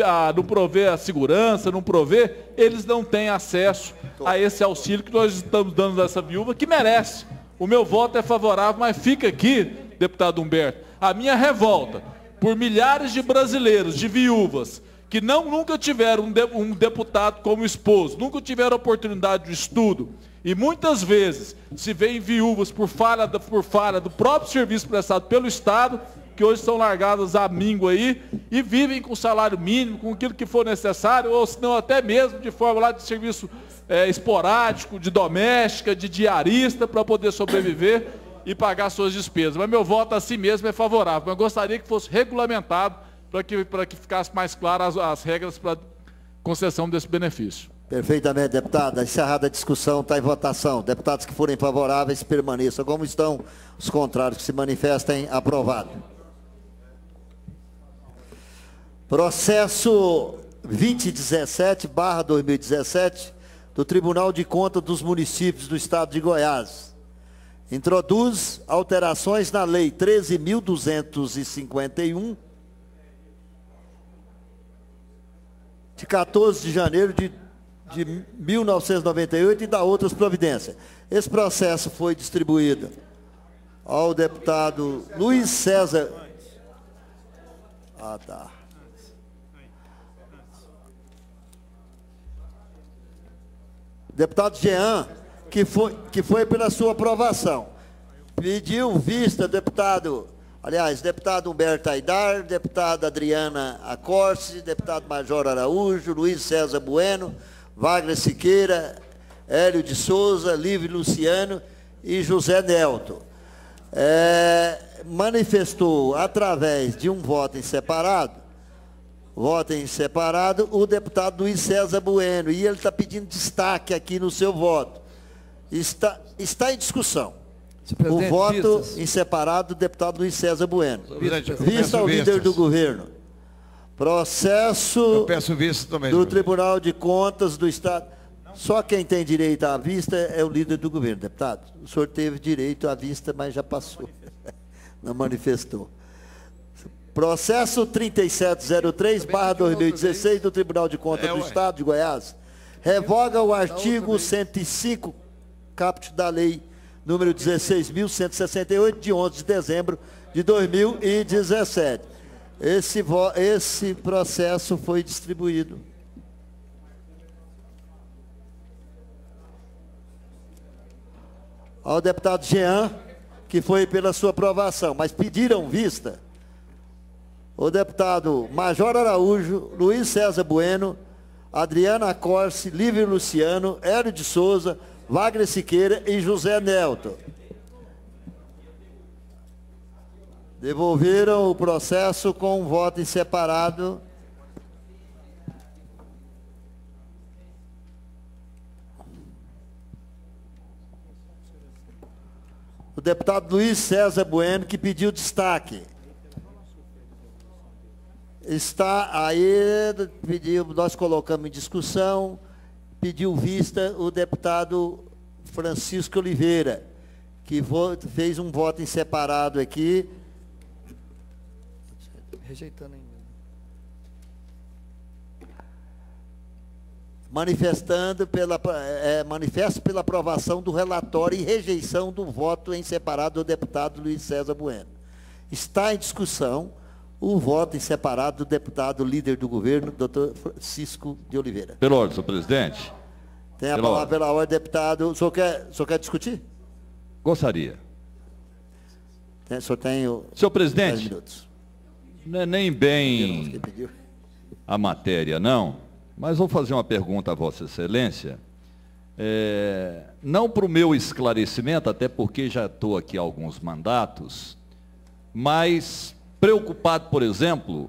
a segurança, não prover, eles não têm acesso a esse auxílio que nós estamos dando dessa viúva, que merece. O meu voto é favorável, mas fica aqui, deputado Humberto, a minha revolta por milhares de brasileiros, de viúvas, que nunca tiveram um deputado como esposo, nunca tiveram oportunidade de estudo, e muitas vezes se veem viúvas por falha do próprio serviço prestado pelo Estado, que hoje são largadas à míngua aí, e vivem com salário mínimo, com aquilo que for necessário, ou se não até mesmo de forma lá de serviço esporádico, de doméstica, de diarista, para poder sobreviver e pagar suas despesas. Mas meu voto assim mesmo é favorável, mas gostaria que fosse regulamentado para que ficasse mais claras as regras para concessão desse benefício. Perfeitamente, deputada. Encerrada a discussão, está em votação. Deputados que forem favoráveis, permaneçam como estão. Os contrários que se manifestem, aprovado. Processo 2017/2017 do Tribunal de Contas dos Municípios do Estado de Goiás. Introduz alterações na Lei 13.251, de 14 de janeiro de 1998 e dá outras providências. Esse processo foi distribuído ao deputado Luiz César. Deputado Jean, que foi pela sua aprovação. Pediu vista, deputado Humberto Aidar, deputada Adriana Acorce, deputado Major Araújo, Luiz César Bueno, Wagner Siqueira, Hélio de Souza, Lívio Luciano e José Nelton. Manifestou, através de um voto em separado, o deputado Luiz César Bueno, e ele está pedindo destaque aqui no seu voto. Está em discussão. O voto em separado do deputado Luiz César Bueno. Vista ao líder do governo. Processo do Tribunal de Contas do Estado. Só quem tem direito à vista é o líder do governo, deputado. O senhor teve direito à vista, mas já passou. Não manifestou. Processo 3703/2016 do Tribunal de Contas do Estado de Goiás. Revoga o artigo 105, caput da Lei número 16.168, de 11 de dezembro de 2017. Esse processo foi distribuído. Ao deputado Jean, que foi pela sua aprovação, mas pediram vista o deputado Major Araújo, Luiz César Bueno, Adriana Acorce, Lívio Luciano, Hélio de Souza, Wagner Siqueira e José Nelton. Devolveram o processo com um voto em separado. O deputado Luiz César Bueno, que pediu destaque. Está aí, nós colocamos em discussão, pediu vista o deputado Francisco Oliveira, que fez um voto em separado aqui. Rejeitando ainda. Manifesto pela aprovação do relatório e rejeição do voto em separado do deputado Luiz César Bueno. Está em discussão o voto em separado do deputado líder do governo, doutor Francisco de Oliveira. Pela ordem, senhor presidente. Tem a palavra pela ordem, deputado. O senhor quer discutir? Gostaria. O senhor tem senhor presidente, 10 minutos. Não é nem bem a matéria, não, mas vou fazer uma pergunta a Vossa Excelência. Não para o meu esclarecimento, até porque já estou aqui há alguns mandatos, mas preocupado, por exemplo,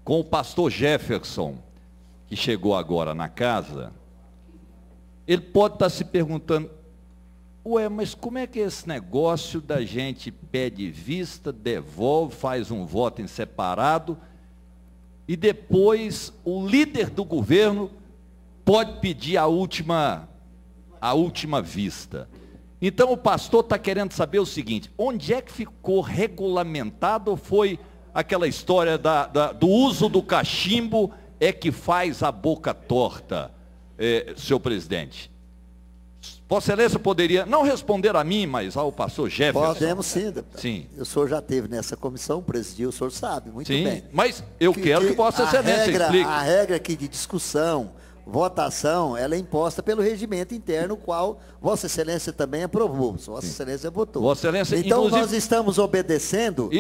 com o pastor Jefferson, que chegou agora na casa. Ele pode estar se perguntando, mas como é que é esse negócio da gente pede vista, devolve, faz um voto em separado, e depois o líder do governo pode pedir a última vista? Então o pastor está querendo saber o seguinte, onde é que ficou regulamentado ou foi aquela história do uso do cachimbo é que faz a boca torta, senhor presidente? Vossa Excelência poderia não responder a mim, mas ao pastor Jefferson. Podemos sim, deputado. Sim. O senhor já esteve nessa comissão, presidiu, o senhor sabe muito sim, bem. Mas eu quero que Vossa Excelência explique. A regra aqui de discussão, votação, ela é imposta pelo regimento interno, o qual Vossa Excelência também aprovou. Vossa Excelência votou. Vossa Excelência, então nós estamos obedecendo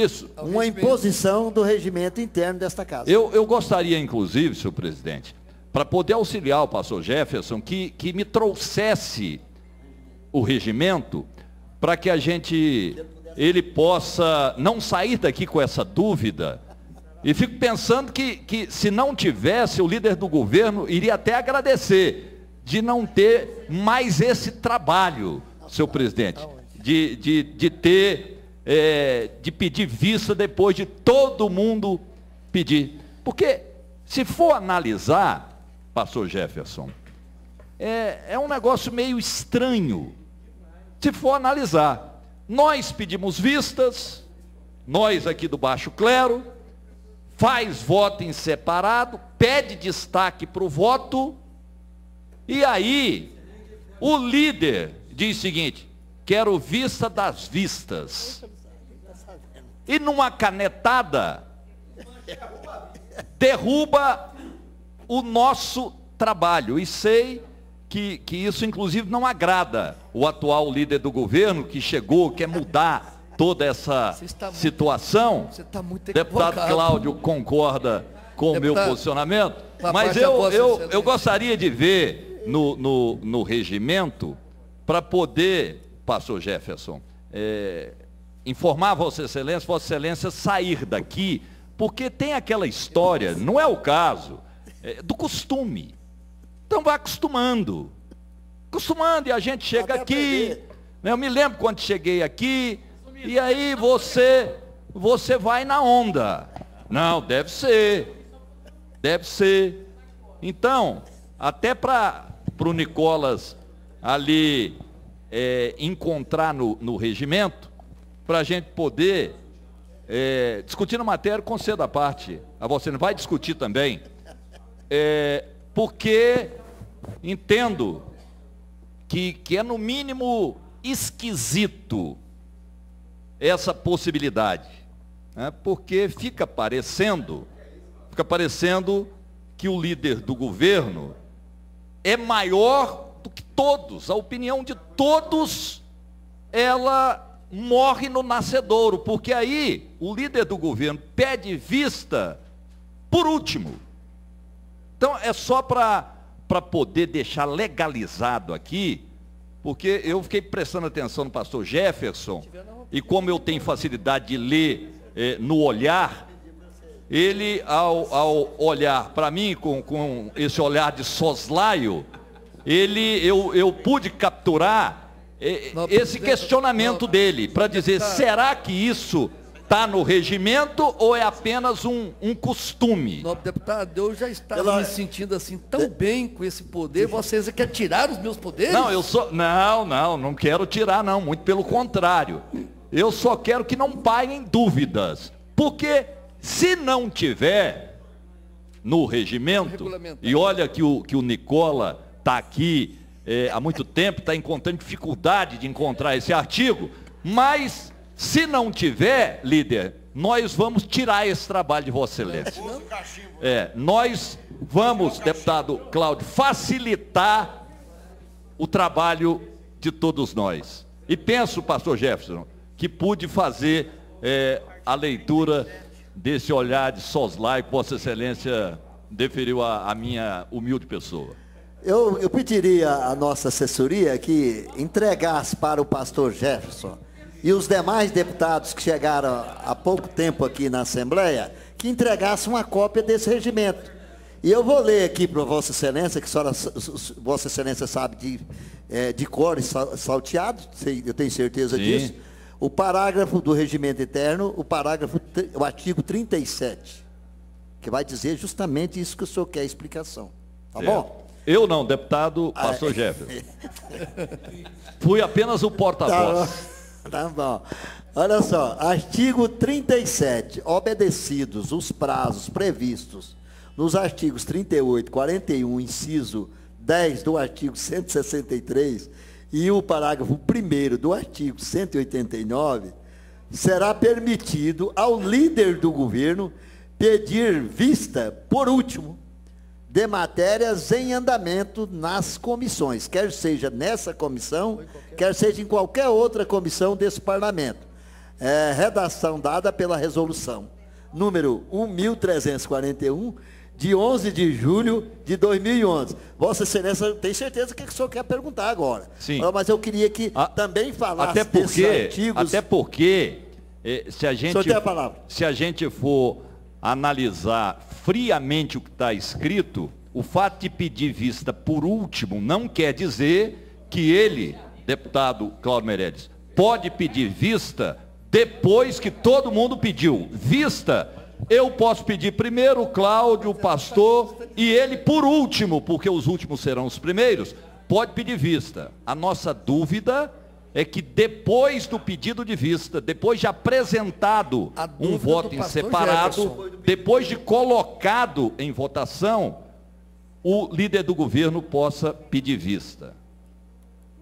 uma imposição do regimento interno desta casa. Eu gostaria, inclusive, senhor presidente, para poder auxiliar o pastor Jefferson, que me trouxesse o regimento, para que ele possa não sair daqui com essa dúvida. E fico pensando que se não tivesse, o líder do governo iria até agradecer de não ter mais esse trabalho, senhor presidente, de pedir vista depois de todo mundo pedir. Porque se for analisar, pastor Jefferson, é um negócio meio estranho. Se for analisar, nós pedimos vistas, nós aqui do baixo clero, faz voto em separado, pede destaque para o voto, e aí o líder diz o seguinte, quero vista das vistas. E numa canetada, derruba o nosso trabalho. E sei que isso, inclusive, não agrada o atual líder do governo, que chegou, quer mudar toda essa situação. Você está muito equivocado. Deputado Cláudio concorda com o meu posicionamento, mas eu gostaria de ver no regimento, para poder, pastor Jefferson, informar Vossa Excelência sair daqui, porque tem aquela história, não é o caso, do costume. Então vai acostumando, e a gente chega aqui, né, eu me lembro quando cheguei aqui, e aí você vai na onda. Não, deve ser. Então, até para o Nicolas ali encontrar no regimento, para a gente poder discutir na matéria, concedo a parte. A você não vai discutir também. Porque entendo que é no mínimo esquisito essa possibilidade, né? Porque fica parecendo que o líder do governo é maior do que todos, a opinião de todos, ela morre no nascedouro, porque aí o líder do governo pede vista por último. Então é só para poder deixar legalizado aqui, porque eu fiquei prestando atenção no pastor Jefferson, e como eu tenho facilidade de ler no olhar, ele ao olhar para mim com esse olhar de soslaio, eu pude capturar esse questionamento dele, para dizer, será que isso está no regimento ou é apenas um costume? Nobre deputado, eu já estava me sentindo assim tão bem com esse poder, vocês querem tirar os meus poderes? Não quero tirar não, muito pelo contrário. Eu só quero que não pairem dúvidas, porque se não tiver no regimento, e olha que o Nicola está aqui há muito tempo, está encontrando dificuldade de encontrar esse artigo, mas se não tiver, líder, nós vamos tirar esse trabalho de Vossa Excelência. Nós vamos, deputado Cláudio, facilitar o trabalho de todos nós. E penso, pastor Jefferson, que pude fazer a leitura desse olhar de soslaio que Vossa Excelência deferiu à minha humilde pessoa. Eu pediria à nossa assessoria que entregasse para o pastor Jefferson e os demais deputados que chegaram há pouco tempo aqui na Assembleia, que entregassem uma cópia desse regimento. E eu vou ler aqui para Vossa Excelência, que Vossa Excelência sabe de cor e salteado, eu tenho certeza disso, o parágrafo do regimento interno, o artigo 37, que vai dizer justamente isso que o senhor quer explicação. Tá bom? Eu não, deputado pastor Jefferson. Fui apenas o porta-voz. Tá bom. Olha só, artigo 37, obedecidos os prazos previstos nos artigos 38, 41, inciso 10 do artigo 163 e o parágrafo 1º do artigo 189, será permitido ao líder do governo pedir vista, por último, de matérias em andamento nas comissões, quer seja nessa comissão, quer seja em qualquer outra comissão desse parlamento. Redação dada pela resolução número 1341, de 11 de julho de 2011. Vossa Excelência, tem certeza que o senhor quer perguntar agora. Sim. Mas eu queria que também falasse desses artigos. Até porque, se a gente, O senhor tem a palavra. se a gente for analisar friamente o que está escrito, o fato de pedir vista por último não quer dizer que ele, deputado Cláudio Meirelles, pode pedir vista depois que todo mundo pediu. Vista, eu posso pedir primeiro o Cláudio, o pastor, e ele por último, porque os últimos serão os primeiros, pode pedir vista. A nossa dúvida é que depois do pedido de vista, depois de apresentado um voto em separado, depois de colocado em votação, o líder do governo possa pedir vista.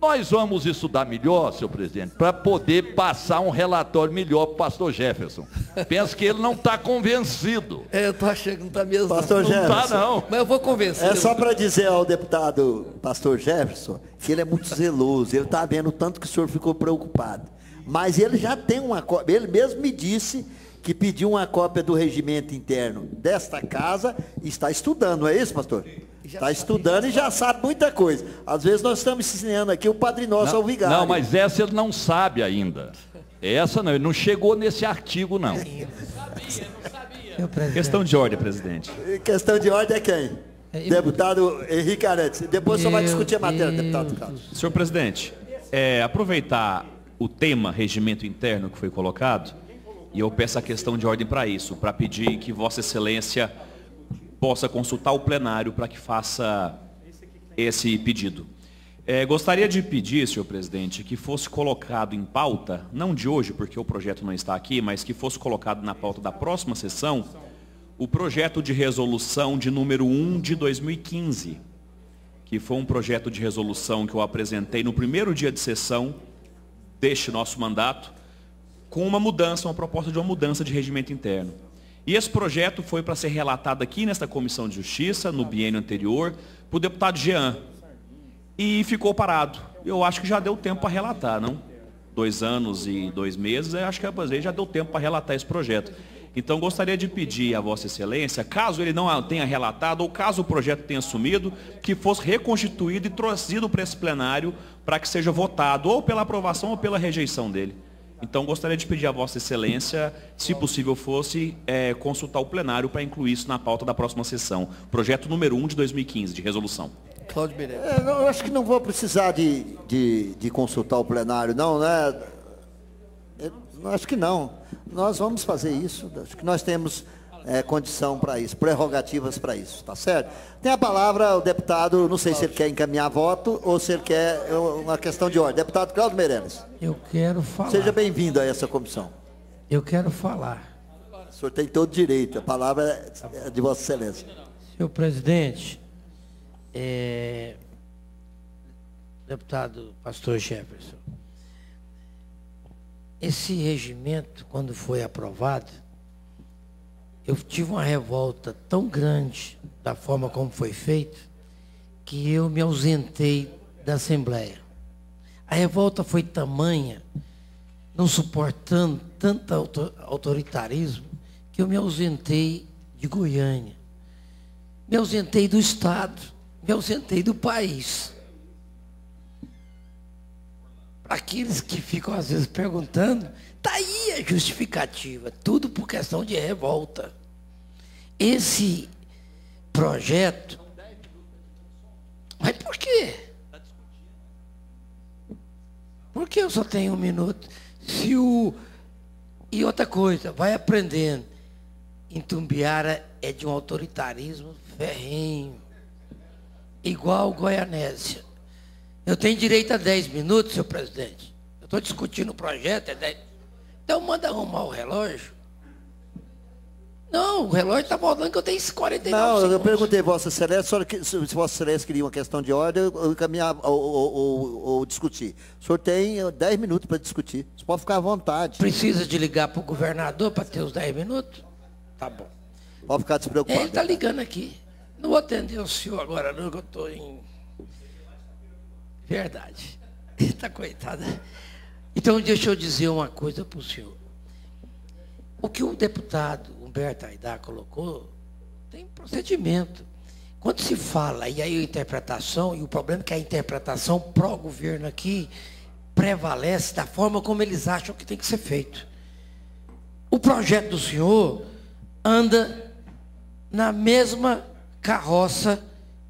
Nós vamos estudar melhor, senhor presidente, para poder passar um relatório melhor para o pastor Jefferson. Penso que ele não está convencido. Eu estou achando que não está mesmo. Pastor Jefferson. Não está, não. Mas eu vou convencer. É só para dizer ao deputado pastor Jefferson que ele é muito zeloso, ele está vendo o tanto que o senhor ficou preocupado. Mas ele já tem uma cópia, ele mesmo me disse que pediu uma cópia do regimento interno desta casa e está estudando, não é isso, pastor? Está estudando e já sabe muita coisa. Às vezes nós estamos ensinando aqui o Padre Nosso ao vigário. Não, mas essa ele não sabe ainda. Essa não, ele não chegou nesse artigo, não. Questão de ordem, presidente. Questão de ordem é quem? Deputado Henrique Arantes. Depois só vai discutir a matéria, deputado Carlos. Senhor presidente, aproveitar o tema regimento interno que foi colocado, e eu peço a questão de ordem para isso, para pedir que Vossa Excelência possa consultar o plenário para que faça esse pedido. Gostaria de pedir, senhor presidente, que fosse colocado em pauta, não de hoje, porque o projeto não está aqui, mas que fosse colocado na pauta da próxima sessão, o projeto de resolução de número 1 de 2015, que foi um projeto de resolução que eu apresentei no primeiro dia de sessão deste nosso mandato, com uma proposta de uma mudança de regimento interno. E esse projeto foi para ser relatado aqui nesta Comissão de Justiça, no biênio anterior, para o deputado Jean. E ficou parado. Eu acho que já deu tempo para relatar, não? 2 anos e 2 meses, acho que já deu tempo para relatar esse projeto. Então, gostaria de pedir a Vossa Excelência, caso ele não tenha relatado, ou caso o projeto tenha sumido, que fosse reconstituído e trazido para esse plenário, para que seja votado, ou pela aprovação ou pela rejeição dele. Então, gostaria de pedir a Vossa Excelência, se possível fosse, consultar o plenário para incluir isso na pauta da próxima sessão. Projeto número 1 de 2015, de resolução. Cláudio Meirelles. Eu acho que não vou precisar de consultar o plenário, não, né? Eu acho que não. Nós vamos fazer isso. Acho que nós temos condição para isso, prerrogativas para isso, tá certo? Tem a palavra o deputado, não sei se ele quer encaminhar voto ou se ele quer uma questão de ordem. Deputado Cláudio Meirelles. Eu quero falar. Seja bem-vindo a essa comissão. Eu quero falar. O senhor tem todo direito, a palavra é de Vossa Excelência. Senhor presidente, deputado pastor Jefferson, esse regimento, quando foi aprovado, eu tive uma revolta tão grande da forma como foi feito, que eu me ausentei da Assembleia. A revolta foi tamanha, não suportando tanto autoritarismo, que eu me ausentei de Goiânia. Me ausentei do Estado, me ausentei do país. Para aqueles que ficam às vezes perguntando, está aí a justificativa, tudo por questão de revolta. Esse projeto, mas por quê? Por que eu só tenho 1 minuto? E outra coisa, vai aprendendo. Itumbiara é de um autoritarismo ferrenho. igual Goianésia. Eu tenho direito a 10 minutos, senhor presidente. Eu estou discutindo o projeto, é 10. Então manda arrumar o relógio. Não, o relógio está falando que eu tenho 49 segundos. Eu perguntei, Vossa Excelência, se Vossa Excelência queria uma questão de ordem, eu encaminhar ou discutir. O senhor tem 10 minutos para discutir. Você pode ficar à vontade. Precisa de ligar para o governador para ter os 10 minutos? Tá bom. Pode ficar despreocupado. Ele está ligando aqui. Não vou atender o senhor agora, não, que eu estou em... Verdade. Está coitada. Então, deixa eu dizer uma coisa para o senhor. O que o deputado Humberto Aidar colocou, tem procedimento. Quando se fala, e aí a interpretação, e o problema é que a interpretação pró-governo aqui prevalece da forma como eles acham que tem que ser feito. O projeto do senhor anda na mesma carroça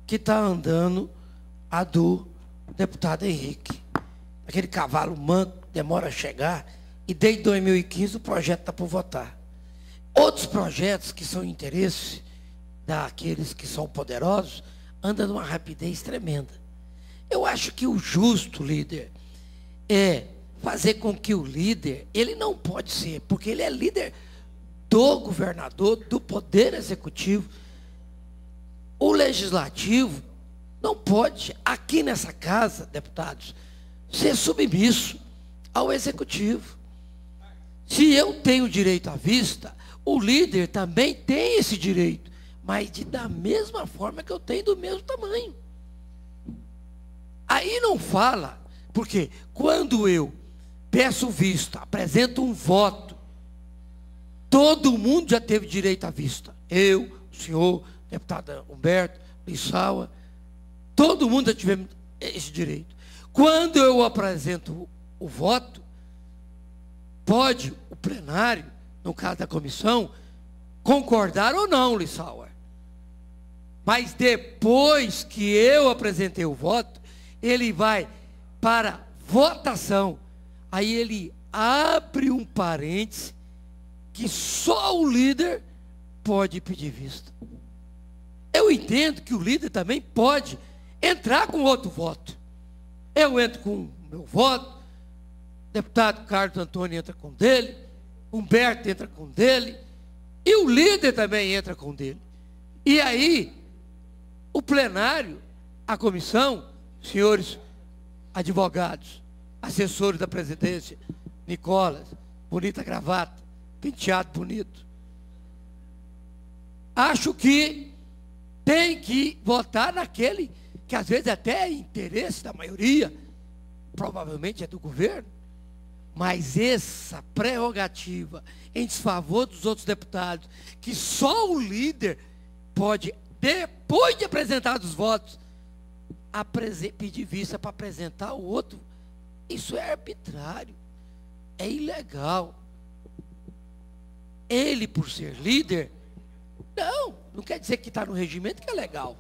que está andando a do deputado Henrique. Aquele cavalo manco, demora a chegar, e desde 2015 o projeto está por votar. Outros projetos que são interesse daqueles que são poderosos andam numa rapidez tremenda. Eu acho que o justo, líder, é fazer com que o líder, ele não pode ser, porque ele é líder do governador, do poder executivo. O legislativo não pode, aqui nessa casa, deputados, ser submisso ao executivo. Se eu tenho direito à vista, o líder também tem esse direito, mas da mesma forma que eu tenho, do mesmo tamanho. Aí não fala, porque quando eu peço vista, apresento um voto, todo mundo já teve direito à vista. Eu, o senhor, deputado Humberto, Lissauer, todo mundo já tivemos esse direito. Quando eu apresento o voto, pode o plenário, no caso da comissão, concordar ou não, Lissauer. Mas depois que eu apresentei o voto, ele vai para votação. Aí ele abre um parêntese que só o líder pode pedir vista. Eu entendo que o líder também pode entrar com outro voto. Eu entro com o meu voto, o deputado Carlos Antônio entra com o dele, Humberto entra com o dele, e o líder também entra com o dele. E aí, o plenário, a comissão, senhores advogados, assessores da presidência, Nicolas, bonita gravata, penteado bonito. Acho que tem que votar naquele que às vezes até é interesse da maioria, provavelmente é do governo, mas essa prerrogativa em desfavor dos outros deputados, que só o líder pode, depois de apresentar os votos, pedir vista para apresentar o outro, isso é arbitrário, é ilegal. Ele, por ser líder, não quer dizer que está no regimento que é legal.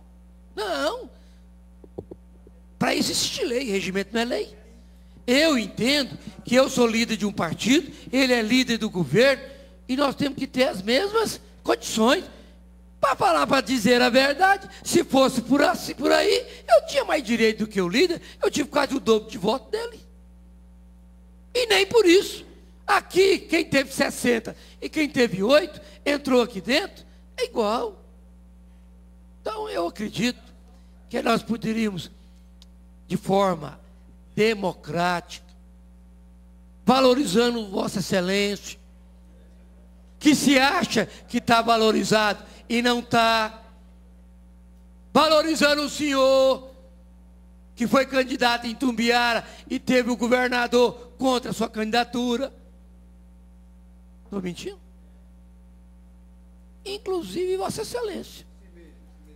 Não. Para isso existe lei, regimento não é lei. Eu entendo que eu sou líder de um partido, ele é líder do governo, e nós temos que ter as mesmas condições. Para falar, para dizer a verdade, se fosse por aí, eu tinha mais direito do que o líder, eu tive quase o dobro de voto dele. E nem por isso. Aqui, quem teve 60 e quem teve 8, entrou aqui dentro, é igual. Então, eu acredito que nós poderíamos, de forma democrática, valorizando Vossa Excelência, que se acha que está valorizado e não está, valorizando o senhor, que foi candidato em Tumbiara e teve o governador contra a sua candidatura. Estou mentindo? Inclusive Vossa Excelência,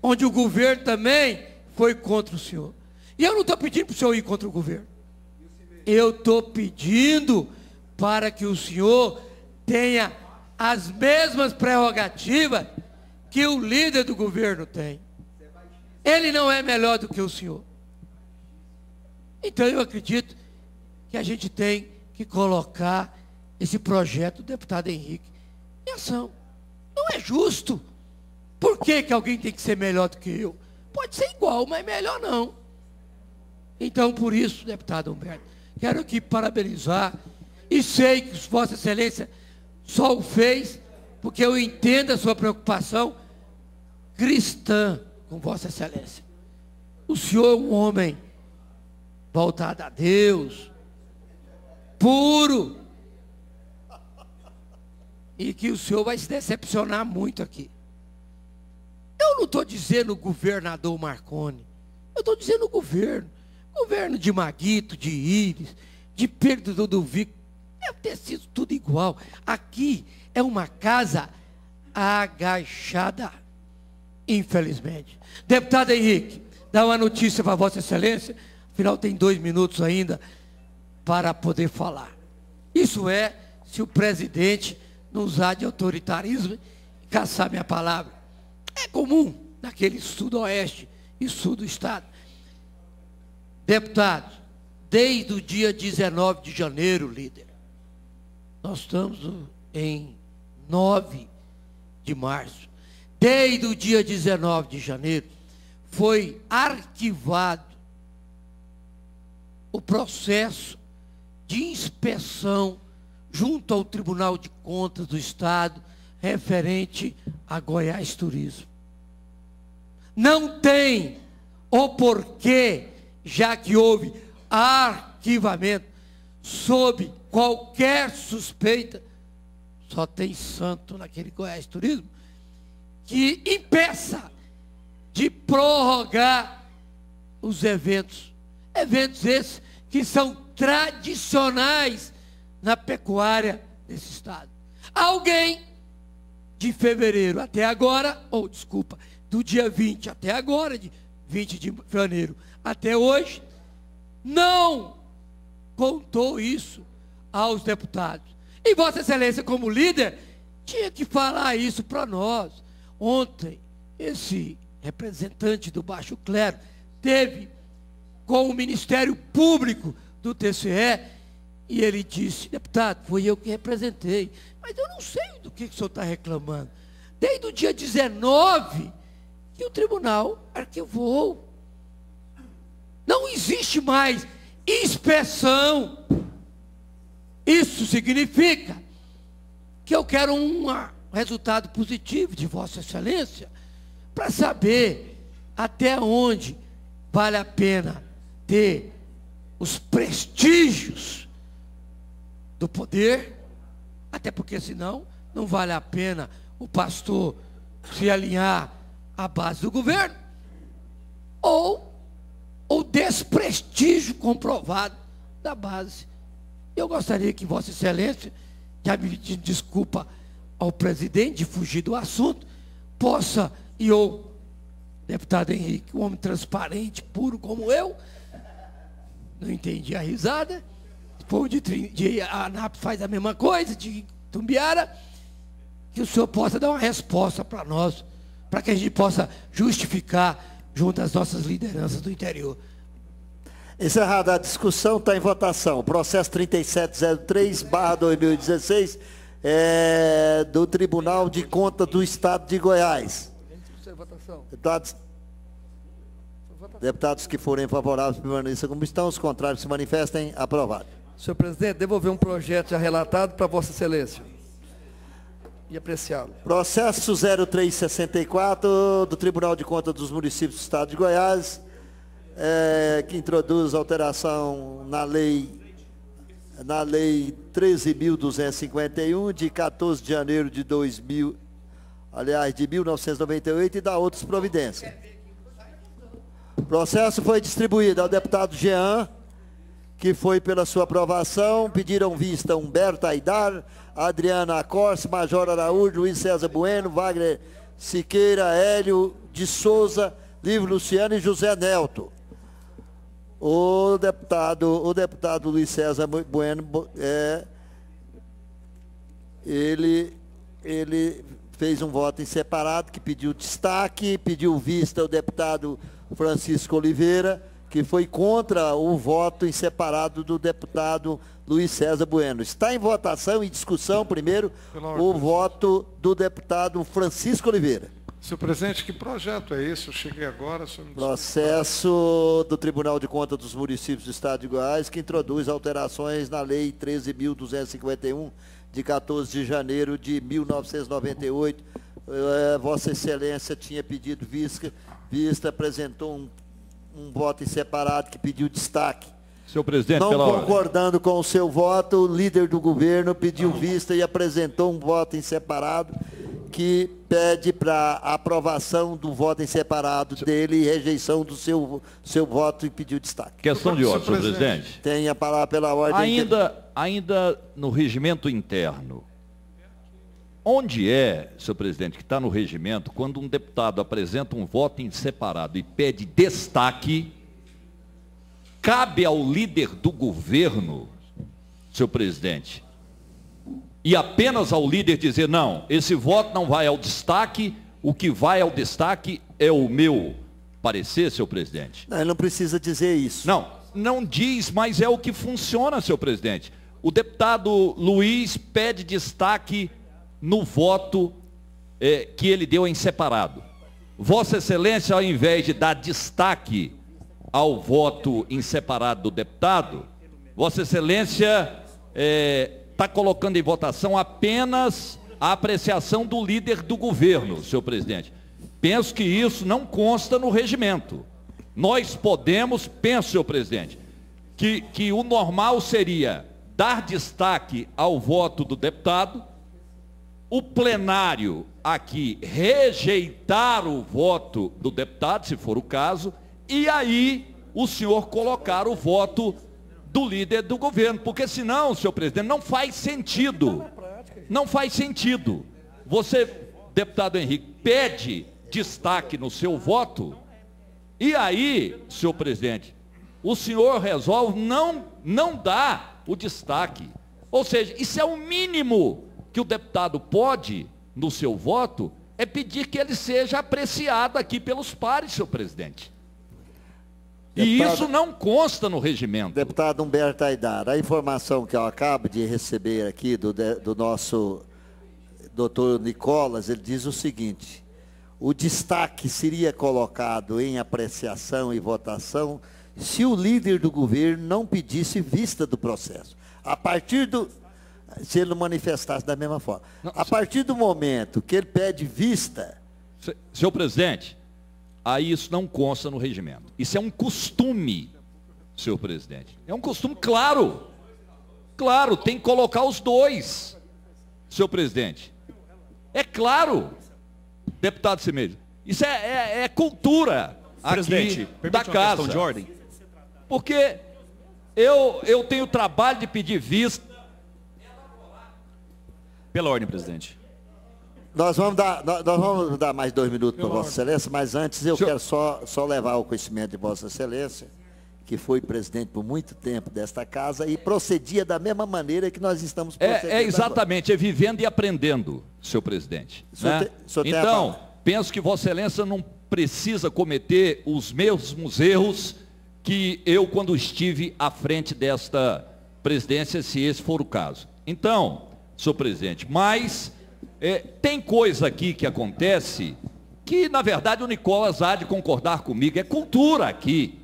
onde o governo também foi contra o senhor. E eu não estou pedindo para o senhor ir contra o governo. Eu estou pedindo para que o senhor tenha as mesmas prerrogativas que o líder do governo tem. Ele não é melhor do que o senhor. Então eu acredito que a gente tem que colocar esse projeto do deputado Henrique em ação. Não é justo. Por que alguém tem que ser melhor do que eu? pode ser igual, mas melhor não. Então, por isso, deputado Humberto, quero aqui parabenizar, e sei que Vossa Excelência só o fez porque eu entendo a sua preocupação cristã com Vossa Excelência. O senhor é um homem voltado a Deus, puro, e que o senhor vai se decepcionar muito aqui. Eu não estou dizendo o governador Marconi, eu estou dizendo o governo de Maguito, de Íris, de Pedro do Vico, deve ter sido tudo igual. Aqui é uma casa agachada, infelizmente. Deputado Henrique, dá uma notícia para Vossa Excelência, afinal tem 2 minutos ainda para poder falar. Isso é, se o presidente não usar de autoritarismo e caçar minha palavra. É comum naquele sudoeste e sul do estado. Deputados, desde o dia 19 de janeiro, líder, nós estamos em 9 de março. Desde o dia 19 de janeiro, foi arquivado o processo de inspeção junto ao Tribunal de Contas do Estado, referente a Goiás Turismo. Não tem o porquê, já que houve arquivamento sob qualquer suspeita, só tem santo naquele Goiás Turismo, que impeça de prorrogar os eventos. Eventos esses que são tradicionais na pecuária desse estado. Alguém de fevereiro até agora, ou desculpa, do dia 20 até agora, de 20 de janeiro até hoje, não contou isso aos deputados. E Vossa Excelência, como líder, tinha que falar isso para nós. Ontem, esse representante do Baixo Clero teve com o Ministério Público do TCE e ele disse: deputado, foi eu que representei, mas eu não sei do que o senhor está reclamando. Desde o dia 19 que o tribunal arquivou. Não existe mais inspeção. Isso significa que eu quero um resultado positivo de Vossa Excelência para saber até onde vale a pena ter os prestígios do poder, até porque senão não vale a pena o pastor se alinhar à base do governo, ou o desprestígio comprovado da base. Eu gostaria que Vossa Excelência, já me pedindo desculpa ao presidente de fugir do assunto, possa, e eu, deputado Henrique, um homem transparente, puro como eu, não entendi a risada, o povo de Anápolis faz a mesma coisa, de Tumbiara, que o senhor possa dar uma resposta para nós, para que a gente possa justificar junto às nossas lideranças do interior. Encerrada a discussão, está em votação. Processo 3703/2016 do Tribunal de Contas do Estado de Goiás. Deputados que forem favoráveis permaneçam como estão, os contrários se manifestem. Aprovado. Senhor presidente, devolver um projeto já relatado para Vossa Excelência e apreciá-lo. Processo 0364 do Tribunal de Contas dos Municípios do Estado de Goiás, que introduz alteração na lei 13.251, de 14 de janeiro de 1998, e dá outras providências. O processo foi distribuído ao deputado Jean, que foi pela sua aprovação. Pediram vista Humberto Aidar, Adriana Corse, Major Araújo, Luiz César Bueno, Wagner Siqueira, Hélio de Souza, Livre Luciano e José Nelto. O deputado Luiz César Bueno, ele fez um voto em separado, que pediu destaque, pediu vista o deputado Francisco Oliveira, que foi contra o voto em separado do deputado Luiz César Bueno. Está em votação e discussão, primeiro, o voto do deputado Francisco Oliveira. Senhor presidente, que projeto é esse? Eu cheguei agora. Processo do Tribunal de Contas dos Municípios do Estado de Goiás, que introduz alterações na Lei 13.251, de 14 de janeiro de 1998. Vossa Excelência tinha pedido vista, apresentou um voto em separado que pediu destaque. Senhor presidente, não concordando com o seu voto, o líder do governo pediu vista e apresentou um voto em separado que pede para aprovação do voto em separado dele e rejeição do seu voto e pediu destaque. Questão de ordem, senhor presidente. Tem a palavra pela ordem. Ainda no regimento interno, onde senhor presidente, que está no regimento, quando um deputado apresenta um voto em separado e pede destaque, cabe ao líder do governo, senhor presidente, e apenas ao líder dizer, não, esse voto não vai ao destaque, o que vai ao destaque é o meu parecer, senhor presidente. Não, ele não precisa dizer isso. Não diz, mas é o que funciona, senhor presidente. O deputado Luiz pede destaque no voto que ele deu em separado. Vossa Excelência, ao invés de dar destaque ao voto em separado do deputado, Vossa Excelência está colocando em votação apenas a apreciação do líder do governo, senhor presidente. Penso que isso não consta no regimento. Nós podemos, penso, senhor presidente, que o normal seria dar destaque ao voto do deputado, o plenário aqui rejeitar o voto do deputado, se for o caso, e aí o senhor colocar o voto do líder do governo, porque senão, senhor presidente, não faz sentido. Não faz sentido. Você, deputado Henrique, pede destaque no seu voto, e aí, senhor presidente, o senhor resolve não dar o destaque. Ou seja, isso é o mínimo que o deputado pode, no seu voto, é pedir que ele seja apreciado aqui pelos pares, senhor presidente. E isso não consta no regimento. Deputado Humberto Aidar, a informação que eu acabo de receber aqui do nosso doutor Nicolas, ele diz o seguinte: o destaque seria colocado em apreciação e votação se o líder do governo não pedisse vista do processo. Se ele não manifestasse da mesma forma. A partir do momento que ele pede vista... Senhor presidente, aí isso não consta no regimento. Isso é um costume, senhor presidente. É um costume, claro. Claro, tem que colocar os dois, senhor presidente. É claro, deputado Cimeiro. Isso é cultura aqui da casa. Questão de ordem. Porque eu tenho o trabalho de pedir vista. Pela ordem, presidente. Nós vamos dar mais 2 minutos para Vossa Excelência, mas antes eu quero só levar ao conhecimento de Vossa Excelência, que foi presidente por muito tempo desta casa e procedia da mesma maneira que nós estamos procedendo. Exatamente, é vivendo e aprendendo, senhor presidente. Né? Então, penso que Vossa Excelência não precisa cometer os mesmos erros que eu quando estive à frente desta presidência, se esse for o caso. Então, senhor presidente, mas tem coisa aqui que acontece que, na verdade, o Nicolas há de concordar comigo, é cultura aqui.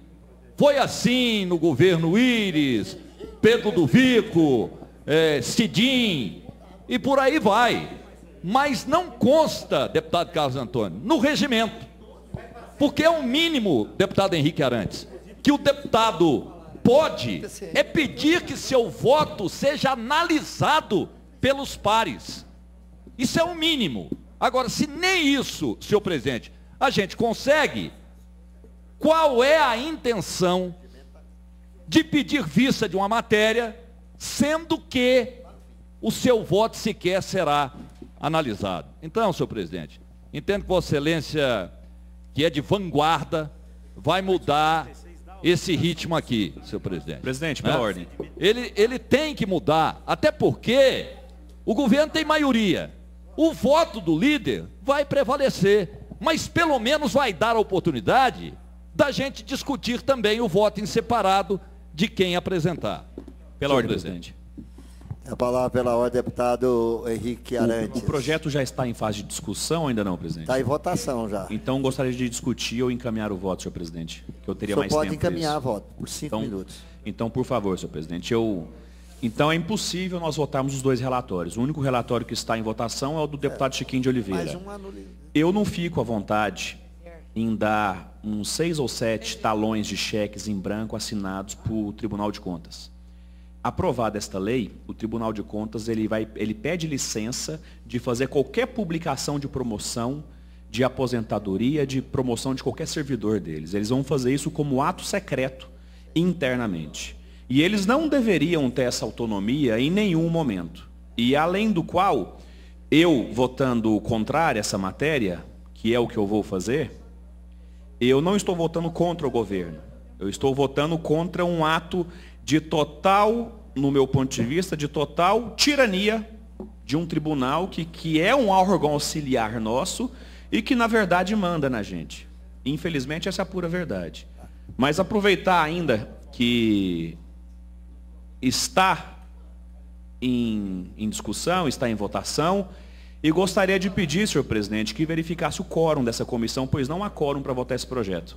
Foi assim no governo Íris, Pedro do Vico, Cidim, e por aí vai. Mas não consta, deputado Carlos Antônio, no regimento. Porque é o mínimo, deputado Henrique Arantes, que o deputado pode pedir que seu voto seja analisado pelos pares. Isso é o mínimo. Agora, se nem isso, senhor presidente, a gente consegue, qual é a intenção de pedir vista de uma matéria, sendo que o seu voto sequer será analisado? Então, senhor presidente, entendo que Vossa Excelência, que é de vanguarda, vai mudar esse ritmo aqui, senhor presidente. Presidente, pela ordem. Ele tem que mudar, até porque o governo tem maioria. O voto do líder vai prevalecer, mas pelo menos vai dar a oportunidade da gente discutir também o voto em separado de quem apresentar. Pela ordem, presidente. A palavra pela ordem, deputado Henrique Arantes. O projeto já está em fase de discussão ou ainda não, presidente? Está em votação já. Então, gostaria de discutir ou encaminhar o voto, senhor presidente, que eu teria mais tempo. Pode encaminhar a voto, por 5 minutos. Então, por favor, senhor presidente, Então, é impossível nós votarmos os dois relatórios. O único relatório que está em votação é o do deputado Chiquinho de Oliveira. Eu não fico à vontade em dar uns 6 ou 7 talões de cheques em branco assinados por Tribunal de Contas. Aprovada esta lei, o Tribunal de Contas ele pede licença de fazer qualquer publicação de promoção, de aposentadoria, de promoção de qualquer servidor deles. Eles vão fazer isso como ato secreto internamente. E eles não deveriam ter essa autonomia em nenhum momento. E além do qual, eu votando contrário a essa matéria, que é o que eu vou fazer, eu não estou votando contra o governo. Eu estou votando contra um ato de total, no meu ponto de vista, de total tirania de um tribunal que é um órgão auxiliar nosso e que, na verdade, manda na gente. Infelizmente, essa é a pura verdade. Mas aproveitar ainda que está em discussão, está em votação, e gostaria de pedir, senhor presidente, que verificasse o quórum dessa comissão, pois não há quórum para votar esse projeto.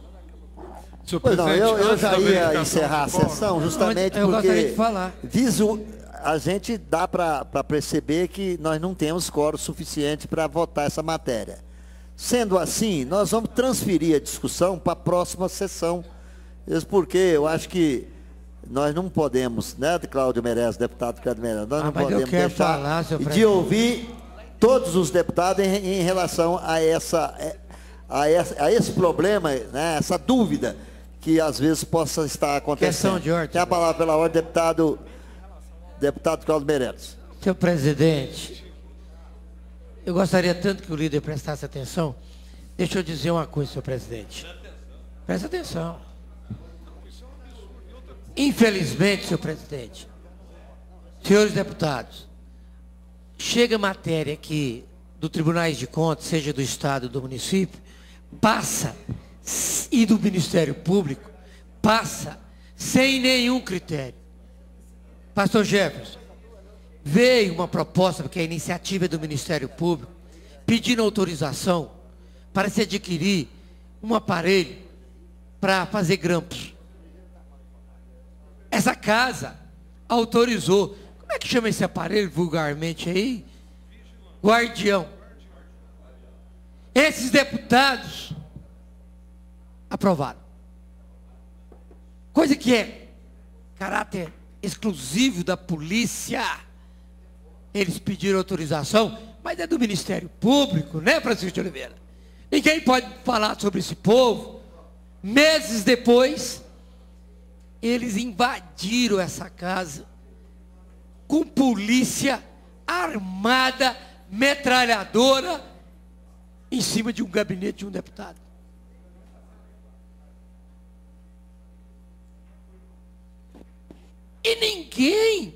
Pois não, eu já ia encerrar a sessão justamente eu porque gostaria de falar. A gente dá para perceber que nós não temos quórum suficiente para votar essa matéria. Sendo assim, nós vamos transferir a discussão para a próxima sessão. Isso porque eu acho que nós não podemos, né, Cláudio Meirelles, deputado Cláudio Meirelles, nós não podemos deixar de ouvir todos os deputados em relação a esse problema, né, essa dúvida que às vezes possa estar acontecendo. Questão de ordem. Tem a palavra pela ordem, deputado Cláudio Meirelles. Senhor presidente, eu gostaria tanto que o líder prestasse atenção. Deixa eu dizer uma coisa, senhor presidente. Presta atenção. Infelizmente, senhor presidente, senhores deputados, chega matéria aqui do Tribunais de Contas, seja do Estado ou do município, passa, e do Ministério Público, passa sem nenhum critério. Pastor Jefferson, veio uma proposta, porque a iniciativa é do Ministério Público, pedindo autorização para se adquirir um aparelho para fazer grampos. Essa casa autorizou. Como é que chama esse aparelho vulgarmente aí? Guardião. Esses deputados aprovaram. Coisa que é caráter exclusivo da polícia. Eles pediram autorização, mas é do Ministério Público, né, Francisco de Oliveira? Ninguém pode falar sobre esse povo. Meses depois, eles invadiram essa casa com polícia armada, metralhadora, em cima de um gabinete de um deputado. E ninguém,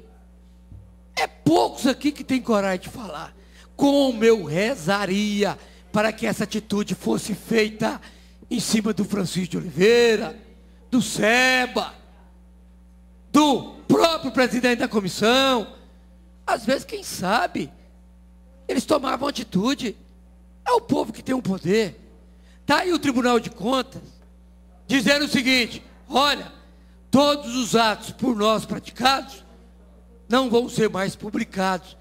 é poucos aqui que tem coragem de falar, como eu rezaria para que essa atitude fosse feita em cima do Francisco de Oliveira, do Seba, do próprio presidente da comissão. Às vezes, quem sabe, eles tomavam atitude. É o povo que tem o poder. Está aí o Tribunal de Contas dizendo o seguinte: olha, todos os atos por nós praticados não vão ser mais publicados.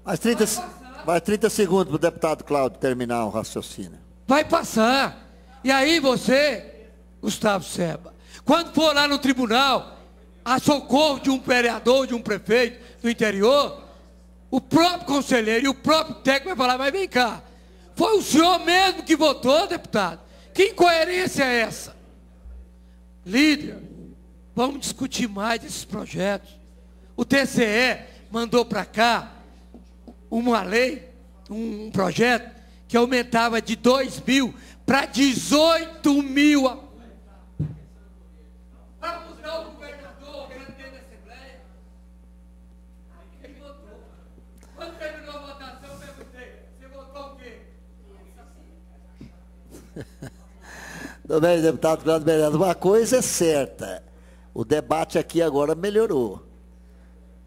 Mais 30 segundos para o deputado Cláudio terminar o raciocínio. Vai passar. E aí você, Gustavo Seba, quando for lá no tribunal, a socorro de um vereador, de um prefeito do interior, o próprio conselheiro e o próprio técnico vai falar: mas vem cá, foi o senhor mesmo que votou, deputado? Que incoerência é essa? Líder, vamos discutir mais esses projetos. O TCE mandou para cá uma lei, um projeto que aumentava de 2 mil para 18 mil. Vamos dar o governador, presidente da Assembleia. Ele votou. Quando terminou a votação, eu perguntei: você votou o quê? Tudo bem, deputado Cláudio Meirelles, uma coisa é certa: O debate aqui agora melhorou.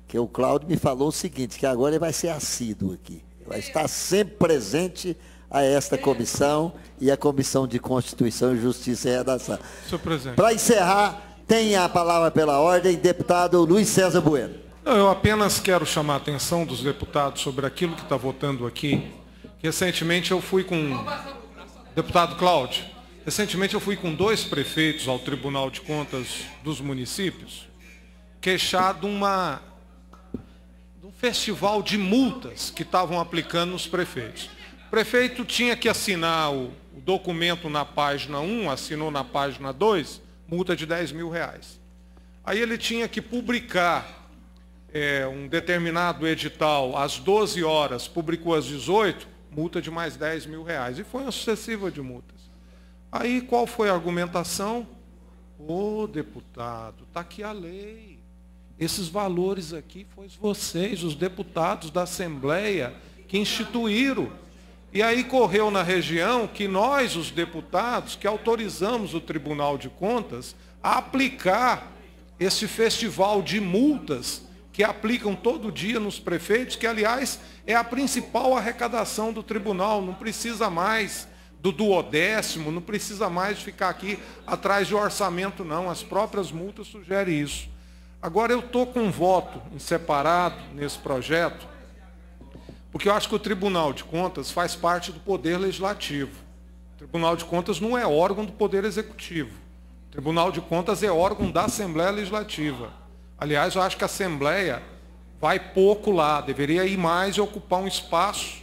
Que o Cláudio me falou o seguinte, que agora ele vai ser assíduo aqui. Vai estar sempre presente a esta comissão e a Comissão de Constituição, Justiça e Redação. Senhor presidente. Para encerrar, tem a palavra pela ordem, deputado Luiz César Bueno. Não, eu apenas quero chamar a atenção dos deputados sobre aquilo que está votando aqui. Recentemente eu fui com... Deputado Cláudio, recentemente eu fui com 2 prefeitos ao Tribunal de Contas dos municípios, queixado um festival de multas que estavam aplicando nos prefeitos. O prefeito tinha que assinar o documento na página 1, assinou na página 2, multa de R$10.000. Aí ele tinha que publicar um determinado edital às 12 horas, publicou às 18, multa de mais R$10.000. E foi uma sucessiva de multas. Aí qual foi a argumentação? Ô, deputado, está aqui a lei. Esses valores aqui foram vocês, os deputados da Assembleia, que instituíram. E aí correu na região que nós, os deputados, que autorizamos o Tribunal de Contas a aplicar esse festival de multas que aplicam todo dia nos prefeitos, que, aliás, é a principal arrecadação do tribunal. Não precisa mais do 10º, não precisa mais de ficar aqui atrás de orçamento, não. As próprias multas sugerem isso. Agora, eu estou com um voto em separado nesse projeto, porque eu acho que o Tribunal de Contas faz parte do Poder Legislativo. O Tribunal de Contas não é órgão do Poder Executivo. O Tribunal de Contas é órgão da Assembleia Legislativa. Aliás, eu acho que a Assembleia vai pouco lá, deveria ir mais e ocupar um espaço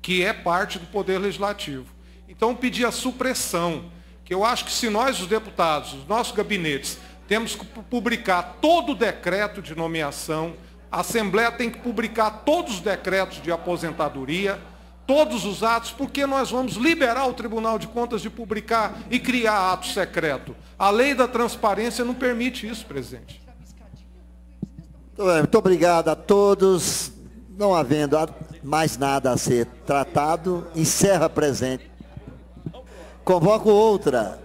que é parte do Poder Legislativo. Então, eu pedi a supressão, que eu acho que se nós, os deputados, os nossos gabinetes, temos que publicar todo o decreto de nomeação, a Assembleia tem que publicar todos os decretos de aposentadoria, todos os atos, porque nós vamos liberar o Tribunal de Contas de publicar e criar ato secreto. A lei da transparência não permite isso, presidente. Muito obrigado a todos. Não havendo mais nada a ser tratado, encerra presente. Convoco outra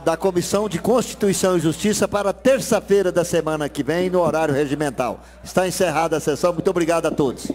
da Comissão de Constituição e Justiça para terça-feira da semana que vem, no horário regimental. Está encerrada a sessão. Muito obrigado a todos.